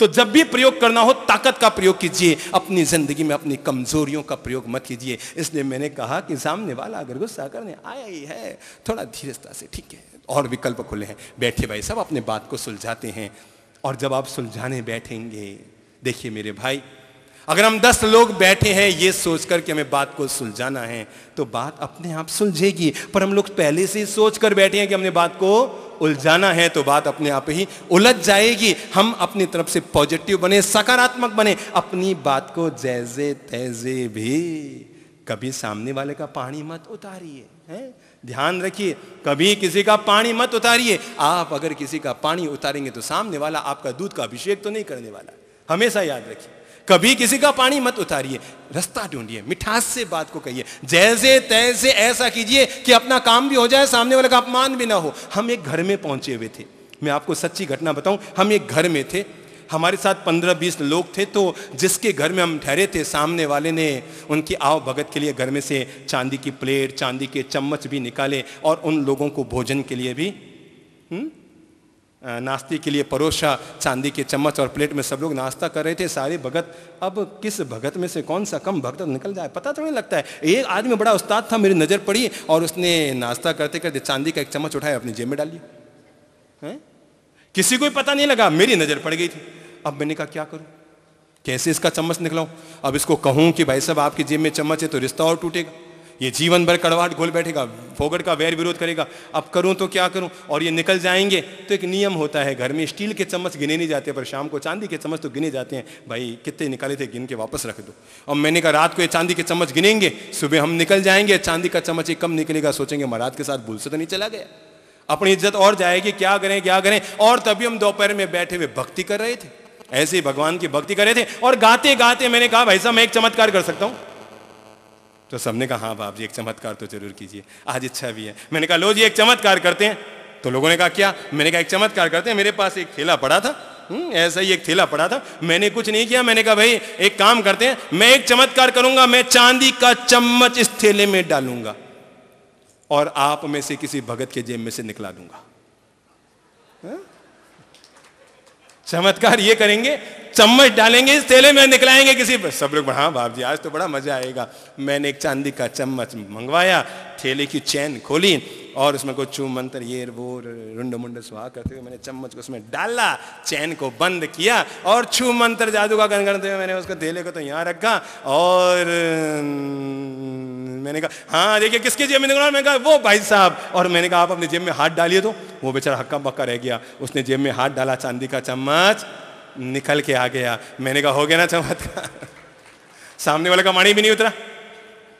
Speaker 1: तो जब भी प्रयोग करना हो ताकत का प्रयोग कीजिए, अपनी जिंदगी में अपनी कमजोरियों का प्रयोग मत कीजिए। इसलिए मैंने कहा कि सामने वाला अगर गुस्सा करने आया ही है थोड़ा धीरजता से, ठीक है, और विकल्प खुले हैं, बैठिए भाई सब अपने बात को सुलझाते हैं। और जब आप सुलझाने बैठेंगे, देखिए मेरे भाई, अगर हम 10 लोग बैठे हैं ये सोचकर कि हमें बात को सुलझाना है तो बात अपने आप सुलझेगी। पर हम लोग पहले से ही सोचकर बैठे हैं कि हमने बात को उलझाना है तो बात अपने आप ही उलझ जाएगी। हम अपनी तरफ से पॉजिटिव बने, सकारात्मक बने, अपनी बात को जैसे तैसे भी कभी सामने वाले का पानी मत उतारिए, हैं? ध्यान रखिए, कभी किसी का पानी मत उतारिए। आप अगर किसी का पानी उतारेंगे तो सामने वाला आपका दूध का अभिषेक तो नहीं करने वाला, हमेशा याद रखिए। कभी किसी का पानी मत उतारिए, रास्ता ढूंढिए, मिठास से बात को कहिए, जैसे तैसे ऐसा कीजिए कि अपना काम भी हो जाए, सामने वाले का अपमान भी ना हो। हम एक घर में पहुंचे हुए थे, मैं आपको सच्ची घटना बताऊं, हम एक घर में थे, हमारे साथ 15-20 लोग थे। तो जिसके घर में हम ठहरे थे सामने वाले ने उनकी आव भगत के लिए घर में से चांदी की प्लेट, चांदी के चम्मच भी निकाले और उन लोगों को भोजन के लिए भी नाश्ते के लिए परोसा, चांदी के चम्मच और प्लेट में सब लोग नाश्ता कर रहे थे, सारे भगत। अब किस भगत में से कौन सा कम भगत निकल जाए पता तो नहीं लगता है। एक आदमी बड़ा उस्ताद था, मेरी नज़र पड़ी और उसने नाश्ता करते करते चांदी का एक चम्मच उठाया अपनी जेब में डाल लिया। किसी को पता नहीं लगा, मेरी नज़र पड़ गई थी। अब मैंने कहा क्या करूं, कैसे इसका चम्मच निकलाऊं? अब इसको कहूं कि भाई साहब आपकी जेब में चम्मच है तो रिश्ता और टूटेगा, ये जीवन भर कड़वाहट घोल बैठेगा, फोगट का वैर विरोध करेगा, अब करूं तो क्या करूं, और ये निकल जाएंगे। तो एक नियम होता है घर में, स्टील के चम्मच गिने नहीं जाते, पर शाम को चांदी के चम्मच तो गिने जाते हैं। भाई कितने निकाले थे, गिन के वापस रख दो। और मैंने कहा रात को ये चांदी के चम्मच गिनेंगे, सुबह हम निकल जाएंगे, चांदी का चम्मच ही कम निकलेगा, सोचेंगे महाराज के साथ भूल से तो नहीं चला गया, अपनी इज्जत और जाएगी, क्या करें क्या करें। और तभी हम दोपहर में बैठे हुए भक्ति कर रहे थे, ऐसे ही भगवान की भक्ति कर रहे थे, और गाते गाते मैंने कहा भाई साहब मैं एक चमत्कार कर सकता हूं। तो सबने कहा हाँ बाप जी एक चमत्कार तो जरूर कीजिए, आज इच्छा भी है। मैंने कहा लो जी एक चमत्कार करते हैं। तो लोगों ने कहा क्या? मैंने कहा एक चमत्कार करते हैं। मेरे पास एक थैला पड़ा था, ऐसा ही एक थैला पड़ा था, मैंने कुछ नहीं किया। मैंने कहा भाई एक काम करते हैं, मैं एक चमत्कार करूंगा, मैं चांदी का चम्मच इस थैले में डालूंगा और आप में से किसी भगत के जेब में से निकला दूंगा। चमत्कार ये करेंगे, चम्मच डालेंगे इस थैले में, निकलाएंगे किसी पर। सब लोग हाँ बाप जी आज तो बड़ा मजा आएगा। मैंने एक चांदी का चम्मच मंगवाया, थैले की चैन खोली और उसमें कुछ छू मंत्र ये वो रुंड मुंड सुहा करते हुए मैंने चम्मच को उसमें डाला, चैन को बंद किया और छू मंत्र जादू का करते हुए मैंने उसको थैले को तो यहाँ रखा और मैंने कहा हाँ देखिए किसके जेब में निकला? मैंने कहा वो भाई साहब। और मैंने कहा आप अपने जेब में हाथ डालिए। तो वो बेचारा हक्का बक्का रह गया, उसने जेब में हाथ डाला, चांदी का चम्मच निकल के आ गया। मैंने कहा हो गया ना चमत्कार। सामने वाले का माणी भी नहीं उतरा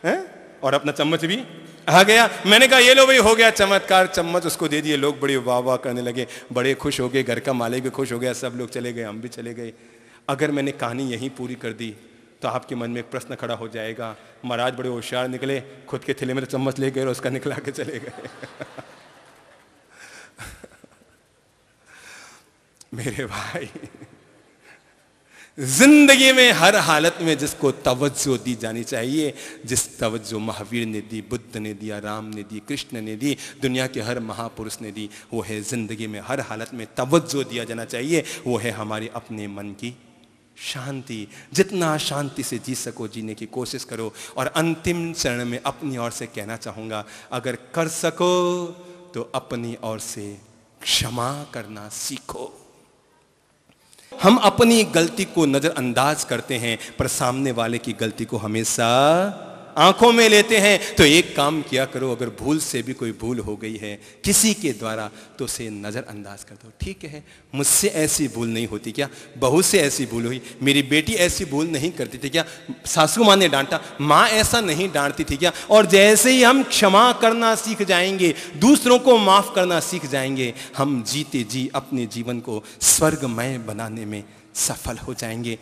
Speaker 1: है और अपना चम्मच भी आ गया। मैंने कहा ये लो भाई हो गया चमत्कार, चम्मच उसको दे दिए। लोग बड़े वाह वाह करने लगे, बड़े खुश हो गए, घर का मालिक भी खुश हो गया, सब लोग चले गए, हम भी चले गए। अगर मैंने कहानी यहीं पूरी कर दी तो आपके मन में एक प्रश्न खड़ा हो जाएगा, महाराज बड़े होशियार निकले, खुद के थैले में तो चम्मच ले गए और उसका निकला के चले गए। मेरे भाई जिंदगी में हर हालत में जिसको तवज्जो दी जानी चाहिए, जिस तवज्जो महावीर ने दी, बुद्ध ने दिया, राम ने दी, कृष्ण ने दी, दुनिया के हर महापुरुष ने दी, वो है जिंदगी में हर हालत में तवज्जो दिया जाना चाहिए, वो है हमारे अपने मन की शांति। जितना शांति से जी सको जीने की कोशिश करो। और अंतिम चरण में अपनी ओर से कहना चाहूंगा, अगर कर सको तो अपनी ओर से क्षमा करना सीखो। हम अपनी गलती को नजरअंदाज करते हैं पर सामने वाले की गलती को हमेशा आंखों में लेते हैं। तो एक काम किया करो, अगर भूल से भी कोई भूल हो गई है किसी के द्वारा तो उसे नजरअंदाज कर दो। ठीक है मुझसे ऐसी भूल नहीं होती क्या, बहू से ऐसी भूल हुई, मेरी बेटी ऐसी भूल नहीं करती थी क्या, सासू माँ ने डांटा, माँ ऐसा नहीं डांटती थी क्या। और जैसे ही हम क्षमा करना सीख जाएंगे, दूसरों को माफ करना सीख जाएंगे, हम जीते जी अपने जीवन को स्वर्गमय बनाने में सफल हो जाएंगे।